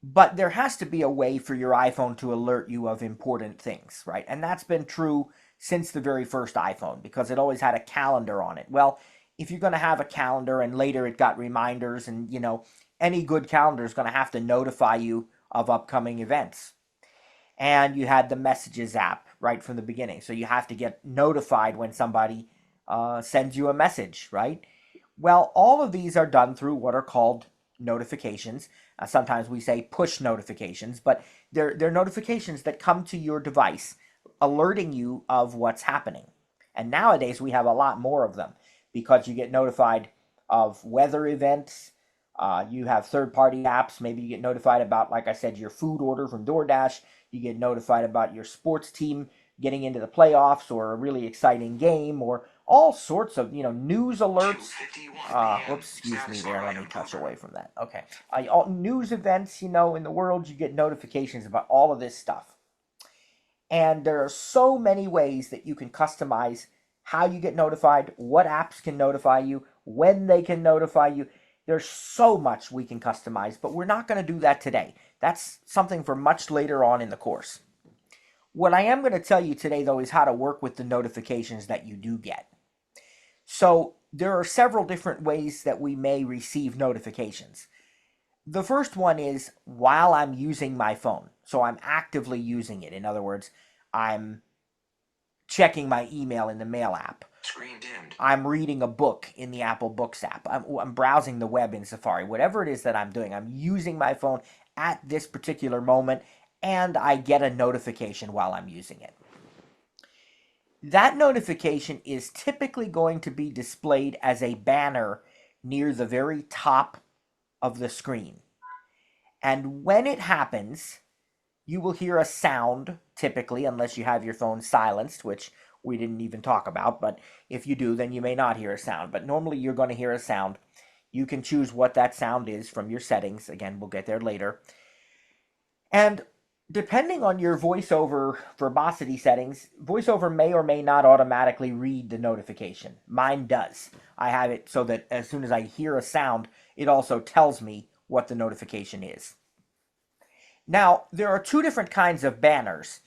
But there has to be a way for your iPhone to alert you of important things, right? And that's been true since the very first iPhone, because it always had a calendar on it. Well, if you're going to have a calendar and later it got reminders, and any good calendar is going to have to notify you of upcoming events. And you had the Messages app right from the beginning. So you have to get notified when somebody sends you a message, right? Well, all of these are done through what are called notifications. Sometimes we say push notifications, but they're notifications that come to your device alerting you of what's happening. And nowadays we have a lot more of them, because you get notified of weather events. You have third-party apps. Maybe you get notified about, like I said, your food order from DoorDash. You get notified about your sports team getting into the playoffs, or a really exciting game, or all sorts of, news alerts. Whoops, excuse me there. Let me touch away from that. Okay. All news events, in the world, you get notifications about all of this stuff. And there are so many ways that you can customize how you get notified, what apps can notify you, when they can notify you. There's so much we can customize, but we're not going to do that today. That's something for much later on in the course. What I am going to tell you today, though, is how to work with the notifications that you do get. So there are several different ways that we may receive notifications. The first one is while I'm using my phone. So I'm actively using it. In other words, I'm checking my email in the Mail app. Screen dimmed. I'm reading a book in the Apple Books app. I'm browsing the web in Safari. Whatever it is that I'm doing, I'm using my phone at this particular moment, and I get a notification while I'm using it. That notification is typically going to be displayed as a banner near the very top of the screen. And when it happens, you will hear a sound, typically, unless you have your phone silenced, which we didn't even talk about, but if you do, then you may not hear a sound. But normally you're going to hear a sound. You can choose what that sound is from your settings. Again, we'll get there later. And depending on your VoiceOver verbosity settings, VoiceOver may or may not automatically read the notification. Mine does. I have it so that as soon as I hear a sound, it also tells me what the notification is. Now, there are two different kinds of banners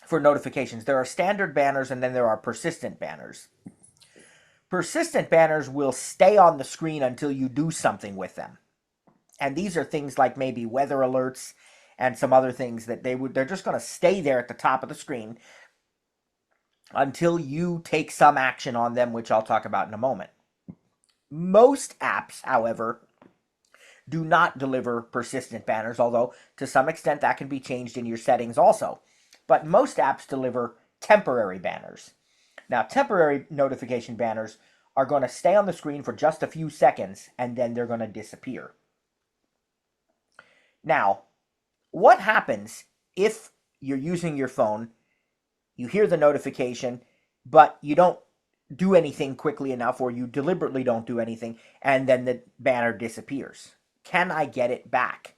for notifications. There are standard banners, and then there are persistent banners. Persistent banners will stay on the screen until you do something with them. And these are things like maybe weather alerts and some other things that they're just going to stay there at the top of the screen until you take some action on them, which I'll talk about in a moment. Most apps, however, do not deliver persistent banners, although to some extent that can be changed in your settings also. but most apps deliver temporary banners. Now, temporary notification banners are going to stay on the screen for just a few seconds and then they're going to disappear. Now, what happens if you're using your phone, you hear the notification, but you don't do anything quickly enough, or you deliberately don't do anything, and then the banner disappears? Can I get it back?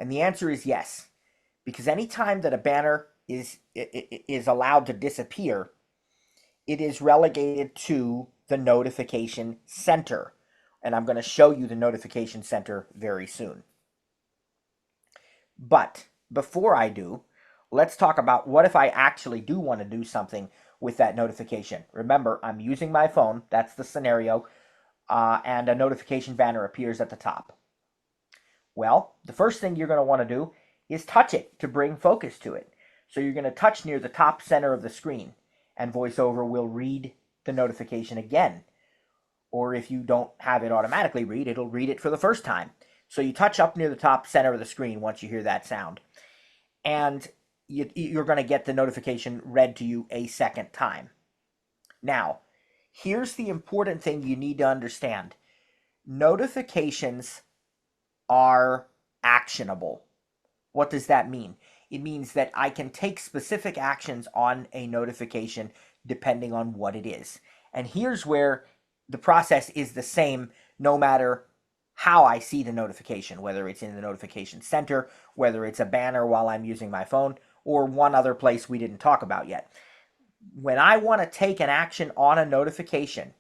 And the answer is yes, because anytime that a banner is allowed to disappear, it is relegated to the notification center. And I'm going to show you the notification center very soon. But before I do, let's talk about what if I actually do want to do something with that notification. Remember, I'm using my phone. That's the scenario. And a notification banner appears at the top. Well, the first thing you're going to want to do is touch it to bring focus to it. So you're going to touch near the top center of the screen, and VoiceOver will read the notification again. Or if you don't have it automatically read, it'll read it for the first time. So you touch up near the top center of the screen once you hear that sound, and you're going to get the notification read to you a second time. Now, here's the important thing you need to understand. Notifications are actionable. What does that mean? It means that I can take specific actions on a notification depending on what it is. And here's where the process is the same no matter how I see the notification, whether it's in the notification center, whether it's a banner while I'm using my phone, or one other place we didn't talk about yet. When I want to take an action on a notification,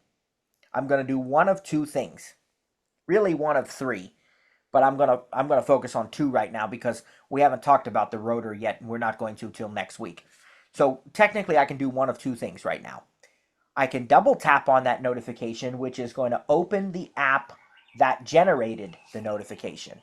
I'm going to do one of two things. Really one of three, but I'm gonna focus on two right now because we haven't talked about the rotor yet, and we're not going to till next week. So technically, I can do one of two things right now. I can double tap on that notification, which is going to open the app that generated the notification.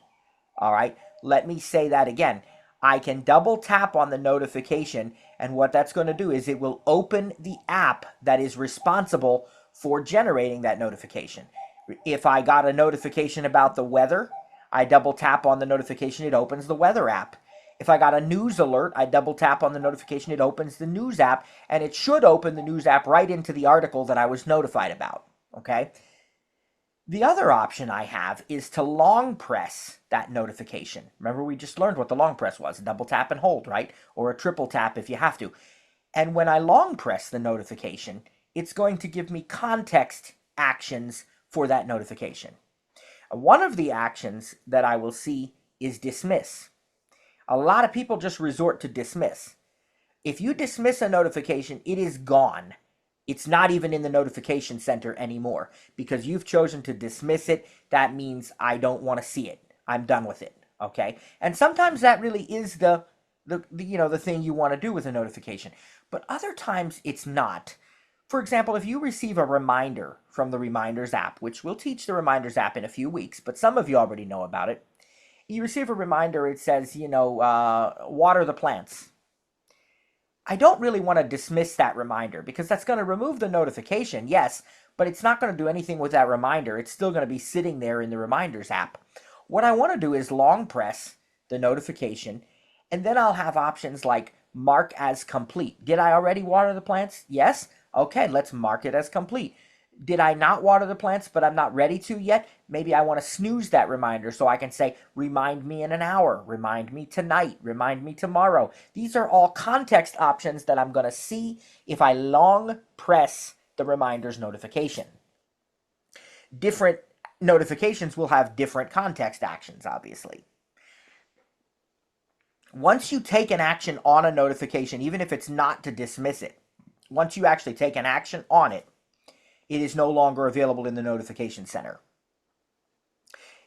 All right, let me say that again. I can double tap on the notification, and what that's going to do is it will open the app that is responsible for generating that notification. If I got a notification about the weather, I double tap on the notification, it opens the weather app. If I got a news alert, I double tap on the notification, it opens the news app, and it should open the news app right into the article that I was notified about. Okay? The other option I have is to long press that notification. Remember, we just learned what the long press was. Double tap and hold, right? Or a triple tap if you have to. And when I long press the notification, it's going to give me context actions for that notification. One of the actions that I will see is dismiss. A lot of people just resort to dismiss. If you dismiss a notification, it is gone. It's not even in the notification center anymore because you've chosen to dismiss it. That means I don't want to see it. I'm done with it. Okay? And sometimes that really is the thing you want to do with a notification. But other times it's not. For example, if you receive a reminder from the Reminders app, which we'll teach the Reminders app in a few weeks, but some of you already know about it. You receive a reminder, it says, water the plants. I don't really want to dismiss that reminder because that's going to remove the notification, yes, but it's not going to do anything with that reminder. It's still going to be sitting there in the Reminders app. What I want to do is long press the notification, and then I'll have options like mark as complete. Did I already water the plants? Yes. Okay, let's mark it as complete. Did I not water the plants, but I'm not ready to yet? Maybe I want to snooze that reminder so I can say, remind me in an hour, remind me tonight, remind me tomorrow. These are all context options that I'm going to see if I long press the reminders notification. Different notifications will have different context actions, obviously. Once you take an action on a notification, even if it's not to dismiss it, once you actually take an action on it, it is no longer available in the notification center.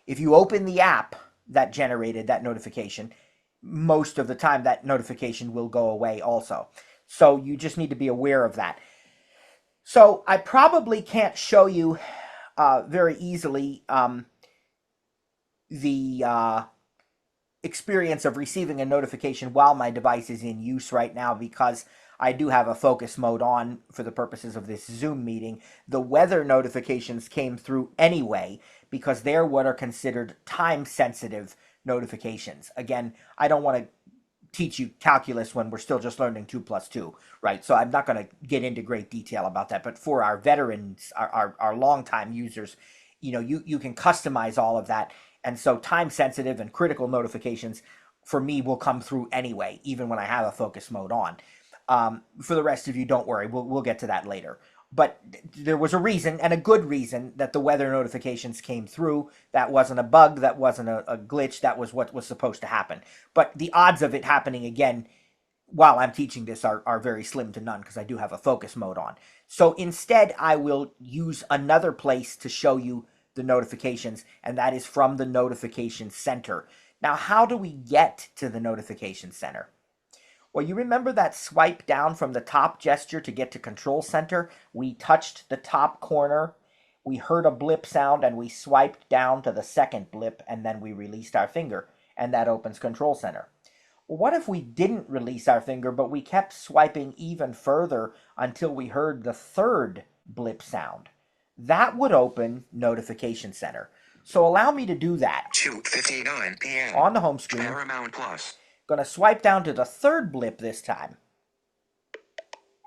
If you open the app that generated that notification, most of the time that notification will go away also. So you just need to be aware of that. So I probably can't show you very easily the experience of receiving a notification while my device is in use right now because I do have a focus mode on for the purposes of this Zoom meeting. The weather notifications came through anyway because they're what are considered time-sensitive notifications. Again, I don't want to teach you calculus when we're still just learning 2 plus 2, right? So I'm not going to get into great detail about that. But for our veterans, our longtime users, you can customize all of that. And so time sensitive and critical notifications for me will come through anyway, even when I have a focus mode on. For the rest of you, don't worry. We'll get to that later. But there was a reason, and a good reason, that the weather notifications came through. That wasn't a bug. That wasn't a glitch. That was what was supposed to happen. But the odds of it happening again while I'm teaching this are very slim to none because I do have a focus mode on. So instead, I will use another place to show you the notifications, and that is from the notification center. Now, how do we get to the notification center? Well, you remember that swipe down from the top gesture to get to Control Center? We touched the top corner, we heard a blip sound, and we swiped down to the second blip, and then we released our finger, and that opens Control Center. Well, what if we didn't release our finger, but we kept swiping even further until we heard the third blip sound? That would open Notification Center. So allow me to do that. 2:59 p.m. On the home screen. Paramount Plus. Going to swipe down to the third blip this time.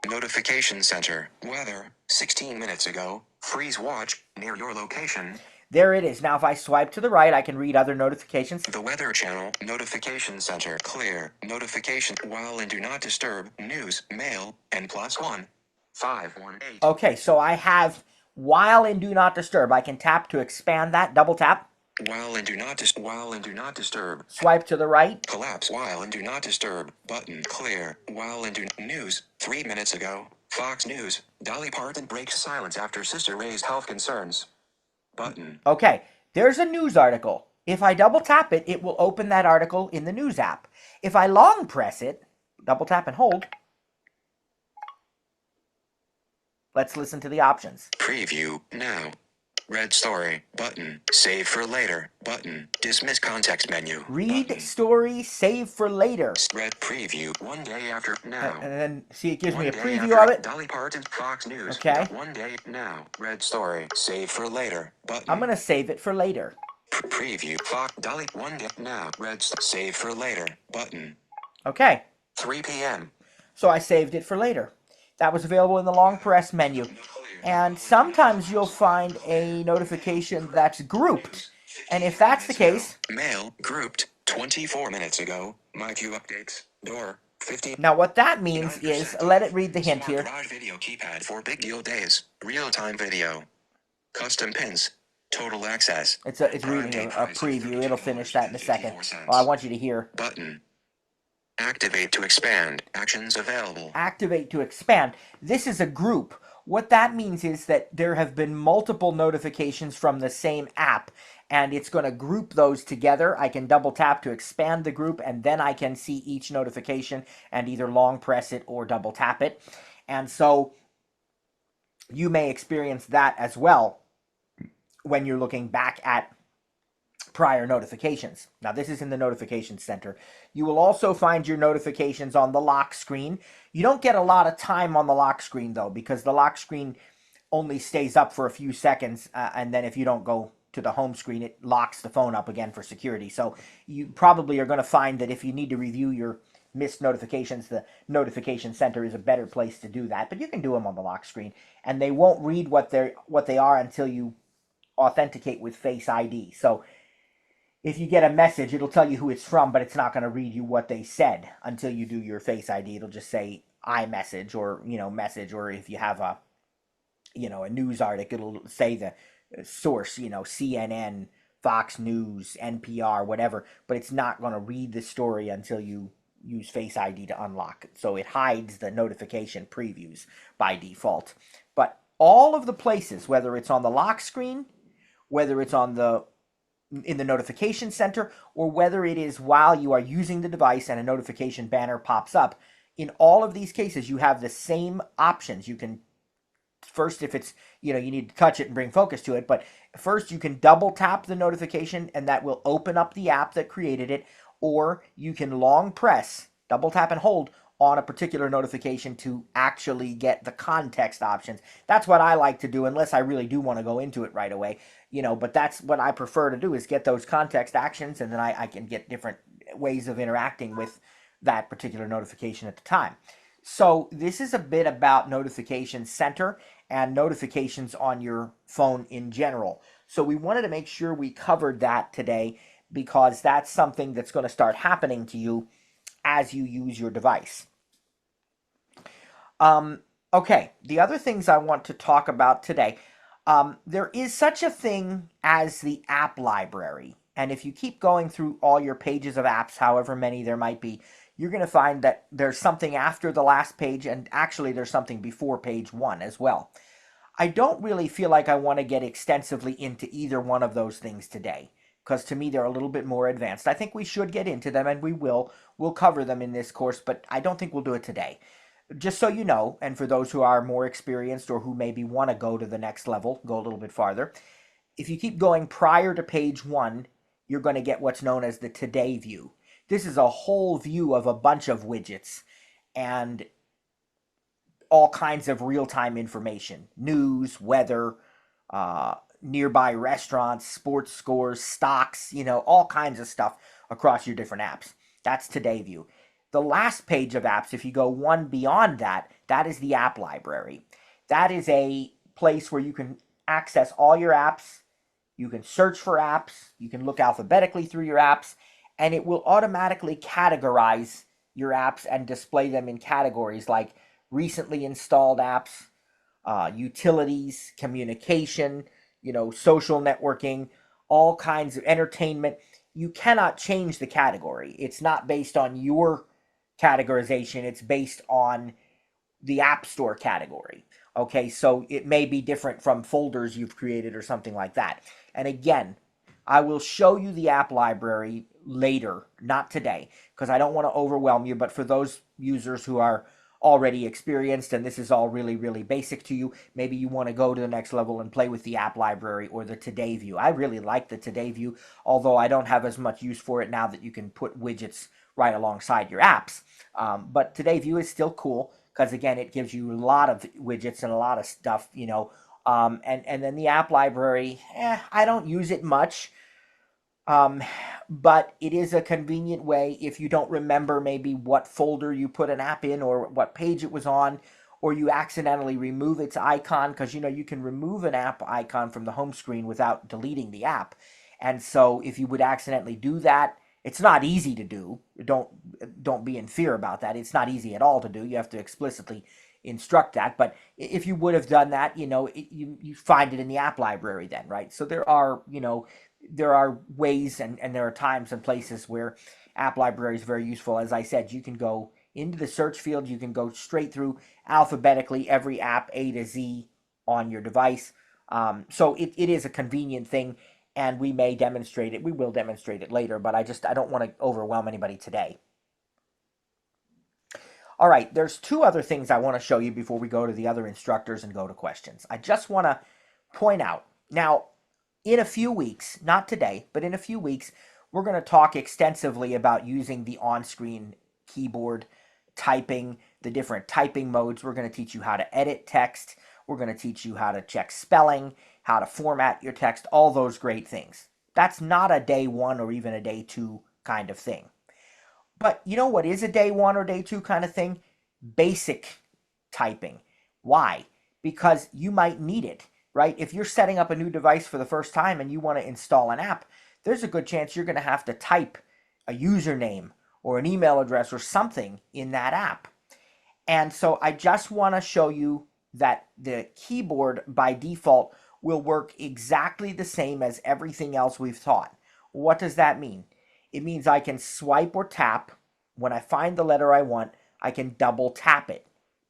Notification Center. Weather. 16 minutes ago. Freeze watch. Near your location. There it is. Now if I swipe to the right, I can read other notifications. The Weather Channel. Notification Center. Clear. Notification. While in Do Not Disturb. News. Mail. And +1. 518. Okay, so I have while in Do Not Disturb. I can tap to expand that. Double tap. While in Do Not Disturb. Swipe to the right. Collapse while in Do Not Disturb. Button. Clear. While in News. 3 minutes ago. Fox News. Dolly Parton breaks silence after sister raised health concerns. Button. Okay, there's a news article. If I double tap it, it will open that article in the news app. If I long press it, double tap and hold, let's listen to the options. Preview now. Read story. Button. Save for later. Button. Dismiss context menu. Read Button. story, save for later. Read preview. 1 day after now. And then, see, it gives me a 1 day preview after of it. Dolly Parton, Fox News. Okay. 1 day now. Read story. Save for later. Button. I'm going to save it for later. Preview. Fox. Dolly. 1 day now. Read. Save for later. Button. Okay. 3 p.m. So I saved it for later. That was available in the long press menu. And sometimes you'll find a notification that's grouped. And if that's the case... Mail grouped 24 minutes ago. My queue updates. Door 50. Now what that means is, let it read the hint here. Smart Garage video keypad for big deal days. Real-time video. Custom pins. Total access. It's reading a preview. It'll finish that in a second. Well, I want you to hear. Button. Activate to expand. Actions available. Activate to expand. This is a group. What that means is that there have been multiple notifications from the same app, and it's going to group those together. I can double tap to expand the group, and then I can see each notification and either long press it or double tap it. And so you may experience that as well when you're looking back at prior notifications. Now this is in the notification center. You will also find your notifications on the lock screen. You don't get a lot of time on the lock screen though, because the lock screen only stays up for a few seconds, and then if you don't go to the home screen, it locks the phone up again for security. So you probably are going to find that if you need to review your missed notifications, the notification center is a better place to do that. But you can do them on the lock screen, and they won't read what they are until you authenticate with Face ID. So if you get a message, it'll tell you who it's from, but it's not going to read you what they said until you do your Face ID. It'll just say iMessage or, message, or if you have a news article, it'll say the source, CNN, Fox News, NPR, whatever, but it's not going to read the story until you use Face ID to unlock it. So it hides the notification previews by default. But all of the places, whether it's on the lock screen, whether it's in the notification center, or whether it is while you are using the device and a notification banner pops up, in all of these cases, you have the same options. You can, first, if it's, you need to touch it and bring focus to it, but first you can double tap the notification and that will open up the app that created it, or you can long press, double tap and hold on a particular notification to actually get the context options. That's what I like to do, unless I really do want to go into it right away. But that's what I prefer to do, is get those context actions, and then I can get different ways of interacting with that particular notification at the time. So this is a bit about Notification Center and notifications on your phone in general. So we wanted to make sure we covered that today because that's something that's going to start happening to you as you use your device. Um, okay, the other things I want to talk about today. There is such a thing as the app library. And if you keep going through all your pages of apps, however many there might be, you're going to find that there's something after the last page, and actually, there's something before page one as well. I don't really feel like I want to get extensively into either one of those things today because to me they're a little bit more advanced. I think we should get into them and we will. We'll cover them in this course, but I don't think we'll do it today. Just so you know, and for those who are more experienced or who maybe want to go to the next level, go a little bit farther, if you keep going prior to page one, you're going to get what's known as the Today view. This is a whole view of a bunch of widgets and all kinds of real time information news, weather, nearby restaurants, sports scores, stocks, all kinds of stuff across your different apps. That's Today View. The last page of apps, if you go one beyond that, that is the app library. That is a place where you can access all your apps. You can search for apps. You can look alphabetically through your apps, and it will automatically categorize your apps and display them in categories like recently installed apps, utilities, communication, social networking, all kinds of entertainment. You cannot change the category. It's not based on your categorization, it's based on the App Store category. Okay, so it may be different from folders you've created or something like that. And again, I will show you the app library later, not today, because I don't want to overwhelm you. But for those users who are already experienced and this is all really, really basic to you, maybe you want to go to the next level and play with the app library or the Today view. I really like the Today view, although I don't have as much use for it now that you can put widgets right alongside your apps. But Today view is still cool because again, it gives you a lot of widgets and a lot of stuff, and then the app library, I don't use it much. Um, but it is a convenient way if you don't remember maybe what folder you put an app in or what page it was on, or you accidentally remove its icon because you can remove an app icon from the home screen without deleting the app. And so if you would accidentally do that, it's not easy to do. Don't be in fear about that. It's not easy at all to do. You have to explicitly instruct that. But if you would have done that, you find it in the app library then, right? So there are ways and there are times and places where app library is very useful. As I said, you can go into the search field, you can go straight through alphabetically every app A to Z on your device. So it is a convenient thing, and we may demonstrate it. We will demonstrate it later, but I don't want to overwhelm anybody today. All right, there's two other things I want to show you before we go to the other instructors and go to questions. I just want to point out now, in a few weeks, not today, but in a few weeks, we're going to talk extensively about using the on screen keyboard, typing, the different typing modes. We're going to teach you how to edit text. We're going to teach you how to check spelling, how to format your text, all those great things. That's not a day one or even a day two kind of thing. But you know what is a day one or day two kind of thing? Basic typing. Why? Because you might need it, right? If you're setting up a new device for the first time and you want to install an app, there's a good chance you're going to have to type a username or an email address or something in that app. And so I just want to show you that the keyboard by default will work exactly the same as everything else we've taught. What does that mean? It means I can swipe or tap. When I find the letter I want, I can double tap it,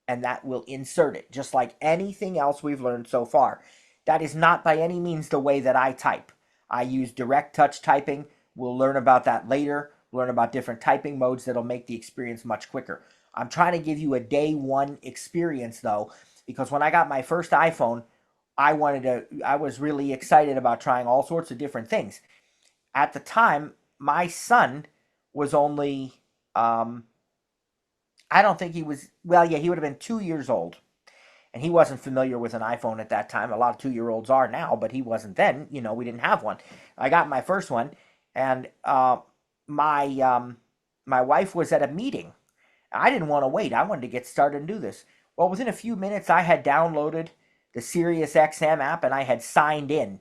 and that will insert it, just like anything else we've learned so far. That is not by any means the way that I type. I use direct touch typing. We'll learn about that later, learn about different typing modes that'll make the experience much quicker. I'm trying to give you a day one experience though, because when I got my first iPhone, I was really excited about trying all sorts of different things. At the time, my son was only, I don't think he was, well, yeah, he would have been 2 years old. And he wasn't familiar with an iPhone at that time. A lot of 2 year olds are now, but he wasn't then. We didn't have one. I got my first one, and my my wife was at a meeting. I didn't want to wait. I wanted to get started and do this. Well, within a few minutes, I had downloaded the SiriusXM app and I had signed in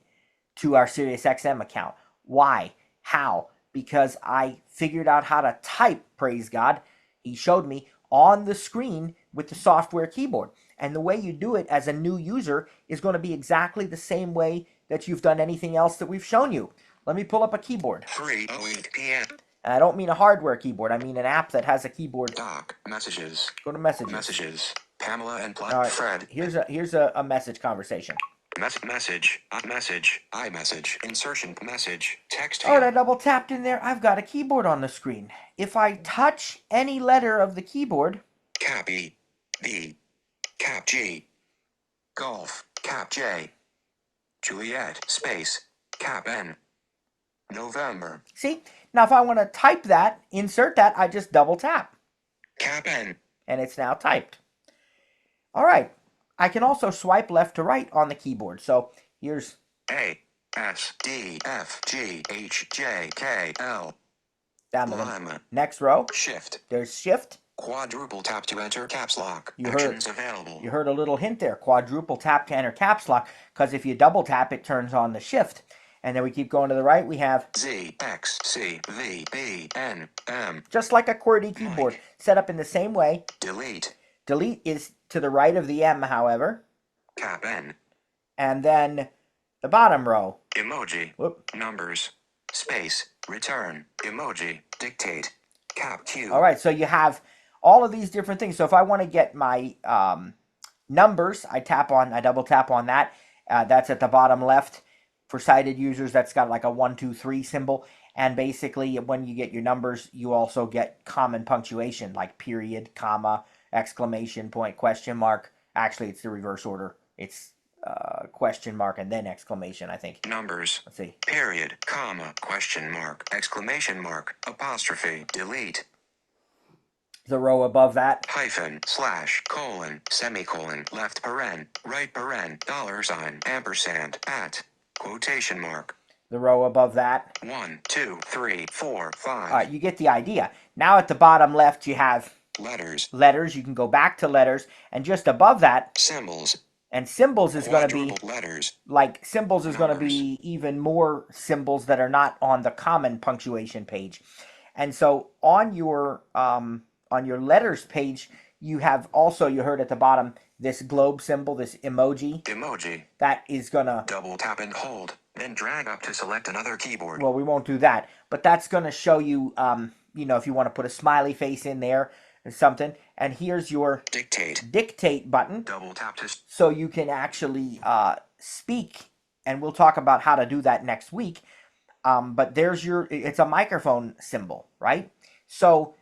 to our SiriusXM account. Why? How? Because I figured out how to type, praise God. He showed me on the screen with the software keyboard. And the way you do it as a new user is going to be exactly the same way that you've done anything else that we've shown you. Let me pull up a keyboard. 3:08 p.m. And I don't mean a hardware keyboard. I mean an app that has a keyboard. Doc. Messages. Go to messages. Messages. Pamela and All right. Fred. Here's a message conversation. Message. Message. iMessage. Insertion. Message. Text. All right, I double tapped in there. I've got a keyboard on the screen. If I touch any letter of the keyboard, Cap E. B. Cap G. Golf. Cap J. Juliet. Space. Cap N. November. see? Now if I want to type that, insert that, I just double tap. Cap N. And it's now typed. All right. I can also swipe left to right on the keyboard. So here's A. S. D. F. G. H. J. K. L. down to the Lima. next row. Shift. There's shift. Quadruple tap to enter caps lock. You heard- Actions available. You heard a little hint there. Quadruple tap to enter caps lock, because if you double tap, it turns on the shift. And then we keep going to the right. We have Z. X. C. V. B. N. M. just like a QWERTY keyboard, set up in the same way. Delete. Delete is to the right of the M, however. Cap N. And then the bottom row. Emoji. Whoop. Numbers. Space. Return. Emoji. Dictate. Cap Q. All right, so you have all of these different things. So if I want to get my numbers, I double tap on that. That's at the bottom left. For sighted users, that's got like a 1, 2, 3 symbol. And basically, when you get your numbers, you also get common punctuation like period, comma, exclamation point, question mark. Actually, it's the reverse order. It's question mark and then exclamation, I think. Numbers. Let's see. Period. Comma. Question mark. Exclamation mark. Apostrophe. Delete. The row above that. Hyphen. Slash. Colon. Semicolon. Left paren. Right paren. $sign. Ampersand. At. Quotation mark. The row above that. 1, 2, 3, 4, 5. All right, you get the idea. Now at the bottom left, you have Letters. letters. You can go back to letters. And just above that, Symbols. and symbols is going to be, Quadruple letters. like, symbols is going to be even more symbols that are not on the common punctuation page. And so on your letters page, you have also, you heard at the bottom, this globe symbol, this emoji. Emoji. That is going to, Double tap and hold. Then drag up to select another keyboard. well, we won't do that. But that's going to show you, if you want to put a smiley face in there or something. And here's your dictate button. Double tap to... So you can actually speak. And we'll talk about how to do that next week. But there's it's a microphone symbol, right? So,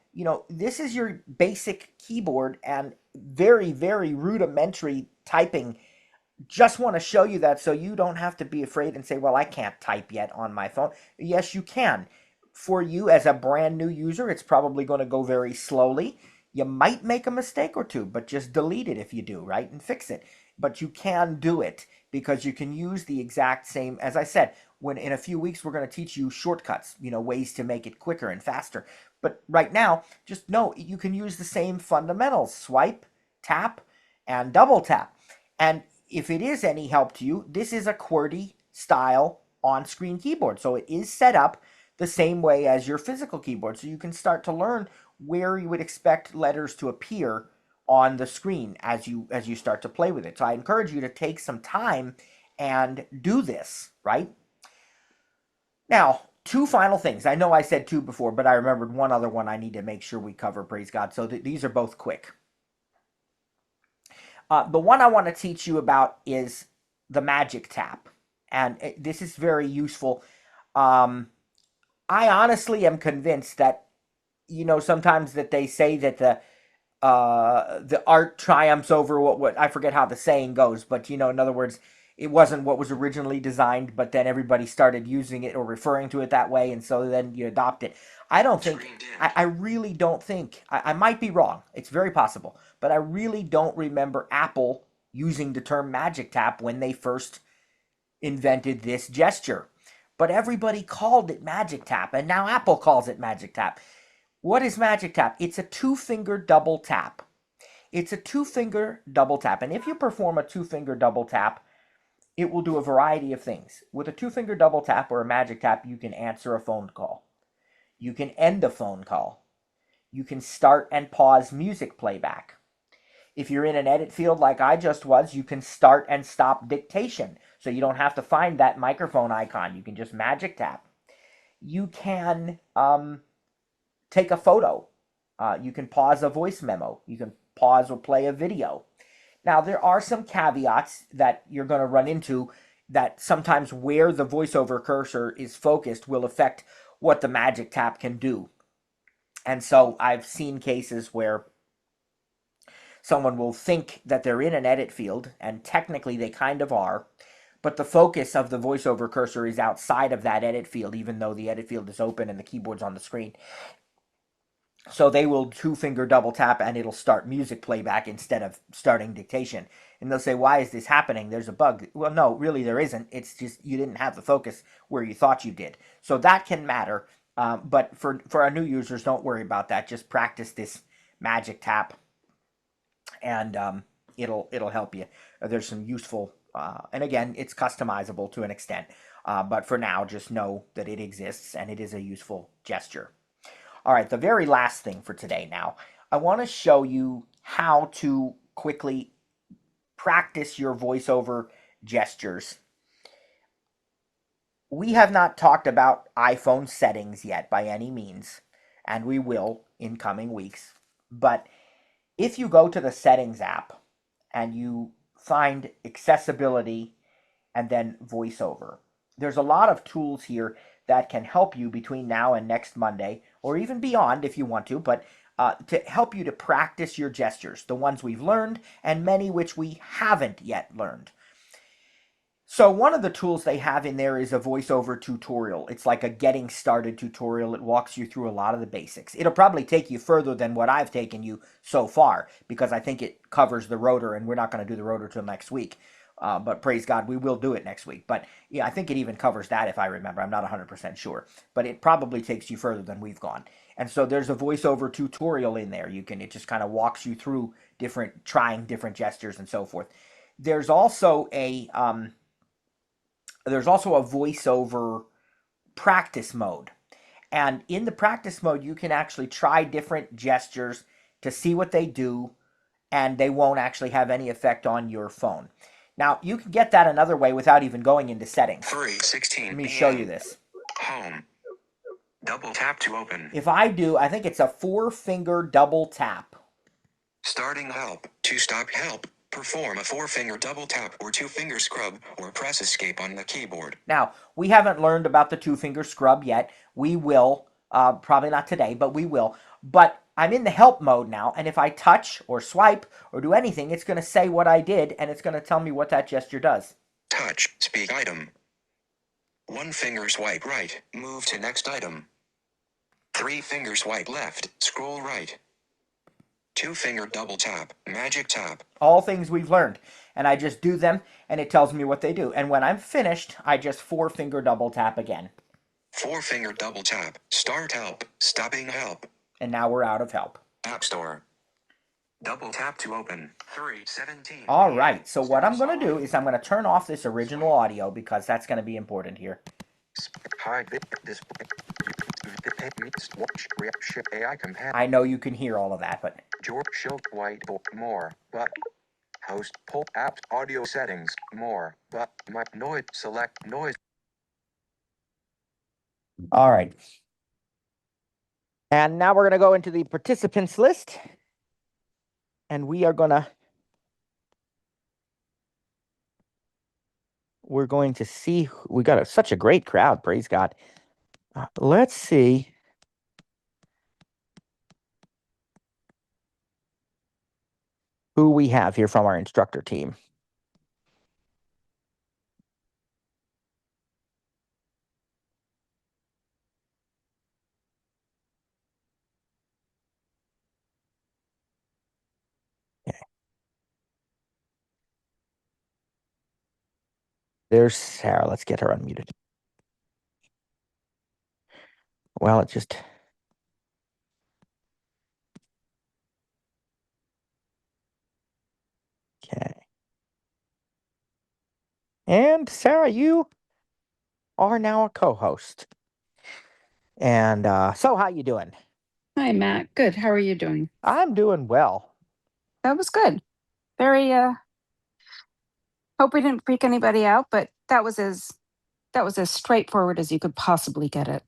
this is your basic keyboard and very, very rudimentary typing. Just want to show you that so you don't have to be afraid and say, well, I can't type yet on my phone. Yes, you can. For you as a brand new user, it's probably going to go very slowly. You might make a mistake or two, but just delete it if you do, right? And fix it. But you can do it because you can use the exact same, as I said, when in a few weeks we're going to teach you shortcuts, ways to make it quicker and faster. But right now, just know you can use the same fundamentals: swipe, tap, and double tap. And if it is any help to you, this is a QWERTY style on-screen keyboard. So it is set up the same way as your physical keyboard. So you can start to learn where you would expect letters to appear on the screen as you start to play with it. So I encourage you to take some time and do this, right? Now, 2 final things. I know I said 2 before, but I remembered one other one I need to make sure we cover, praise God. So these are both quick. The one I want to teach you about is the magic tap. And this is very useful. I honestly am convinced that, sometimes that they say that the art triumphs over what I forget how the saying goes, but, in other words, it wasn't what was originally designed, but then everybody started using it or referring to it that way, and so then you adopt it. I don't think, I really don't think, I might be wrong, it's very possible, but I really don't remember Apple using the term magic tap when they first invented this gesture. But everybody called it magic tap, and now Apple calls it magic tap. What is Magic Tap? It's a two-finger double tap. It's a two-finger double tap. And if you perform a two-finger double tap, it will do a variety of things. With a two-finger double tap or a Magic Tap, you can answer a phone call. You can end a phone call. You can start and pause music playback. If you're in an edit field like I just was, you can start and stop dictation. So you don't have to find that microphone icon. You can just Magic Tap. You can take a photo. You can pause a voice memo. You can pause or play a video. Now, there are some caveats that you're going to run into that sometimes where the voiceover cursor is focused will affect what the Magic Tap can do. And so I've seen cases where someone will think that they're in an edit field, and technically they kind of are, but the focus of the voiceover cursor is outside of that edit field, even though the edit field is open and the keyboard's on the screen. So they will two-finger double tap and it'll start music playback instead of starting dictation. And they'll say, why is this happening? There's a bug. Well, no, really there isn't. It's just you didn't have the focus where you thought you did. So that can matter. But for our new users, don't worry about that. Just practice this Magic Tap and it'll help you. There's some useful, and again, it's customizable to an extent. But for now, just know that it exists and it is a useful gesture. All right, the very last thing for today now, I want to show you how to quickly practice your voiceover gestures. We have not talked about iPhone settings yet by any means, and we will in coming weeks. But if you go to the settings app and you find accessibility and then voiceover, there's a lot of tools here that can help you between now and next Monday, or even beyond if you want to, but to help you to practice your gestures, the ones we've learned and many which we haven't yet learned. So one of the tools they have in there is a voiceover tutorial. It's like a getting started tutorial. It walks you through a lot of the basics. It'll probably take you further than what I've taken you so far because I think it covers the rotor and we're not going to do the rotor till next week. But praise God, we will do it next week. But yeah, I think it even covers that if I remember. I'm not 100% sure. But it probably takes you further than we've gone. And so there's a voiceover tutorial in there. It just kind of walks you through trying different gestures and so forth. There's also a voiceover practice mode. And in the practice mode, you can actually try different gestures to see what they do, and they won't actually have any effect on your phone. Now, you can get that another way without even going into settings. 3:16 Let me show you this. Home. Double tap to open. If I think it's a four-finger double tap. Starting help. To stop help, perform a four-finger double tap or two-finger scrub, or press escape on the keyboard. Now, we haven't learned about the two-finger scrub yet. We will, probably not today, but we will. But I'm in the help mode now, and if I touch or swipe or do anything, it's going to say what I did, and it's going to tell me what that gesture does. Touch, speak item. One finger swipe right, move to next item. Three finger swipe left, scroll right. Two finger double tap, Magic Tap. All things we've learned. And I just do them, and it tells me what they do. And when I'm finished, I just four-finger double tap again. Four finger double tap, start help, stopping help. And now we're out of help. App Store. Double tap to open. 3:17. All right, so what I'm going to do is I'm going to turn off this original audio because that's going to be important here. I know you can hear all of that, but George Show White more, but host pull apps audio settings more, but my noise select noise. all right. And now we're going to go into the participants list. And we're going to see, we got such a great crowd, praise God. Let's see. Who we have here from our instructor team. Okay. There's Sarah. Let's get her unmuted. Well, it just Okay. And Sarah, you are now a co-host. And so how you doing? Hi, Matt. Good. How are you doing? I'm doing well. That was good. Very hope we didn't freak anybody out, but that was as straightforward as you could possibly get it.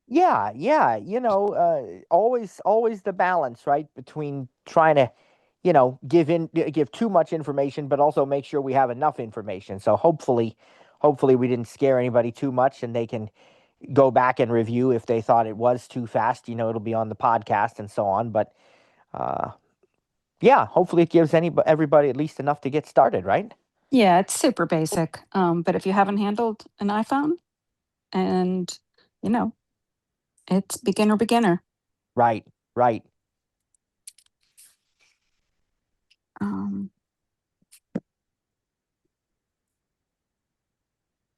Yeah, yeah, always the balance, right, between trying to, give too much information, but also make sure we have enough information. So hopefully we didn't scare anybody too much, and they can go back and review if they thought it was too fast. It'll be on the podcast and so on. But uh, yeah, hopefully it gives everybody at least enough to get started, right? Yeah, it's super basic. But if you haven't handled an iPhone and you know, it's beginner. Right, right. Um,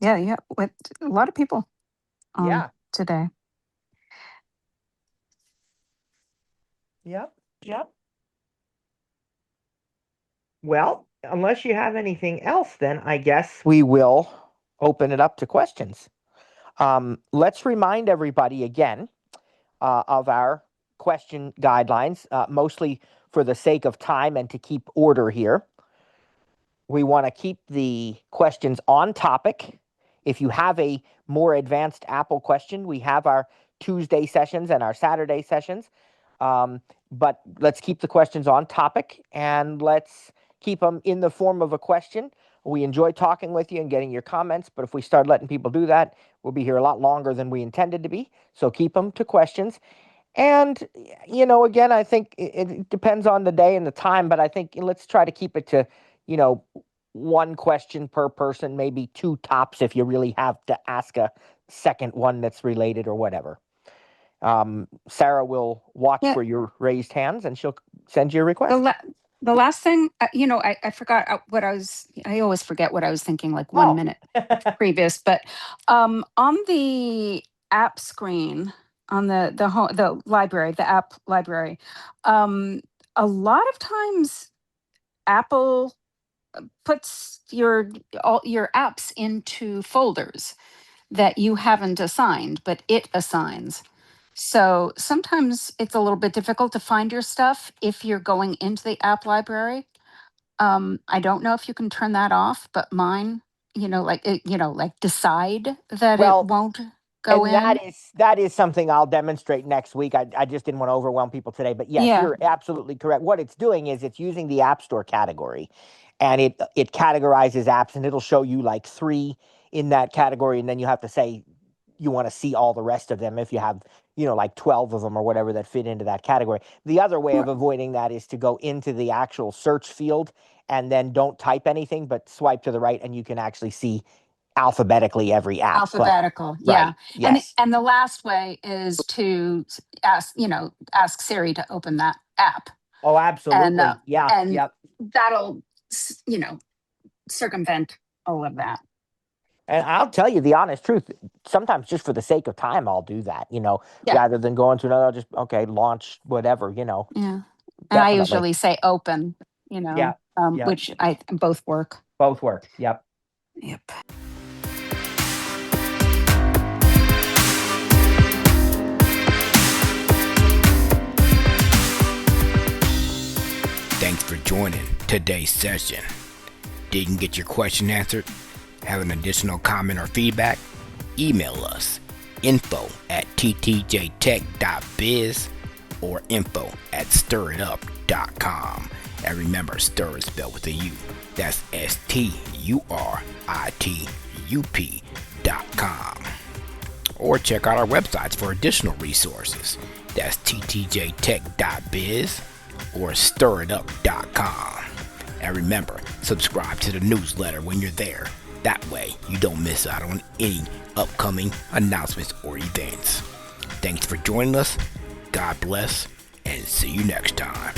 yeah, with a lot of people Yeah, today. yep, yep. Well, unless you have anything else, then I guess we will open it up to questions. Let's remind everybody again of our question guidelines, mostly for the sake of time and to keep order here. We want to keep the questions on topic. If you have a more advanced Apple question, we have our Tuesday sessions and our Saturday sessions. But let's keep the questions on topic, and let's keep them in the form of a question. We enjoy talking with you and getting your comments, but if we start letting people do that, we'll be here a lot longer than we intended to be. So keep them to questions. And, again, I think it depends on the day and the time, but I think let's try to keep it to, you know, one question per person, maybe two tops if you really have to ask a second one that's related or whatever. Sarah will watch Yeah, for your raised hands and she'll send you a the request. la- the last thing, I forgot what I was. I always forget what I was thinking. Like one Oh, minute previous, but on the app screen on the library, the app library, um, a lot of times Apple puts all your apps into folders that you haven't assigned, but it assigns. So sometimes it's a little bit difficult to find your stuff if you're going into the app library. I don't know if you can turn that off, but mine, like decide that it well, won't go and in. that is something I'll demonstrate next week. I just didn't want to overwhelm people today, but yes, Yeah, you're absolutely correct. What it's doing is it's using the App Store category, and it categorizes apps, and it'll show you like three in that category, and then you have to say you want to see all the rest of them if you have like 12 of them or whatever that fit into that category. The other way of r- avoiding that is to go into the actual search field and then don't type anything but swipe to the right, and you can actually see alphabetically every app. But alphabetical. Yeah, right, and yes. and the last way is to ask Siri to open that app, Oh, and absolutely. Yeah, and yep. that'll circumvent all of that. And I'll tell you the honest truth. Sometimes just for the sake of time, I'll do that, Yeah, rather than going to another, I'll just, okay, launch whatever, yeah. And I definitely. usually say open, Yeah, yep. which I both work. Both work. Yep. Yep. Thanks for joining today's session. Didn't get your question answered? Have an additional comment or feedback? Email us info@ttjtech.biz or info@stirritup.com. And remember, stir is spelled with a U. That's STURITUP.com. Or check out our websites for additional resources. That's ttjtech.biz or stirritup.com. And remember, subscribe to the newsletter when you're there. That way, you don't miss out on any upcoming announcements or events. Thanks for joining us. God bless, and see you next time.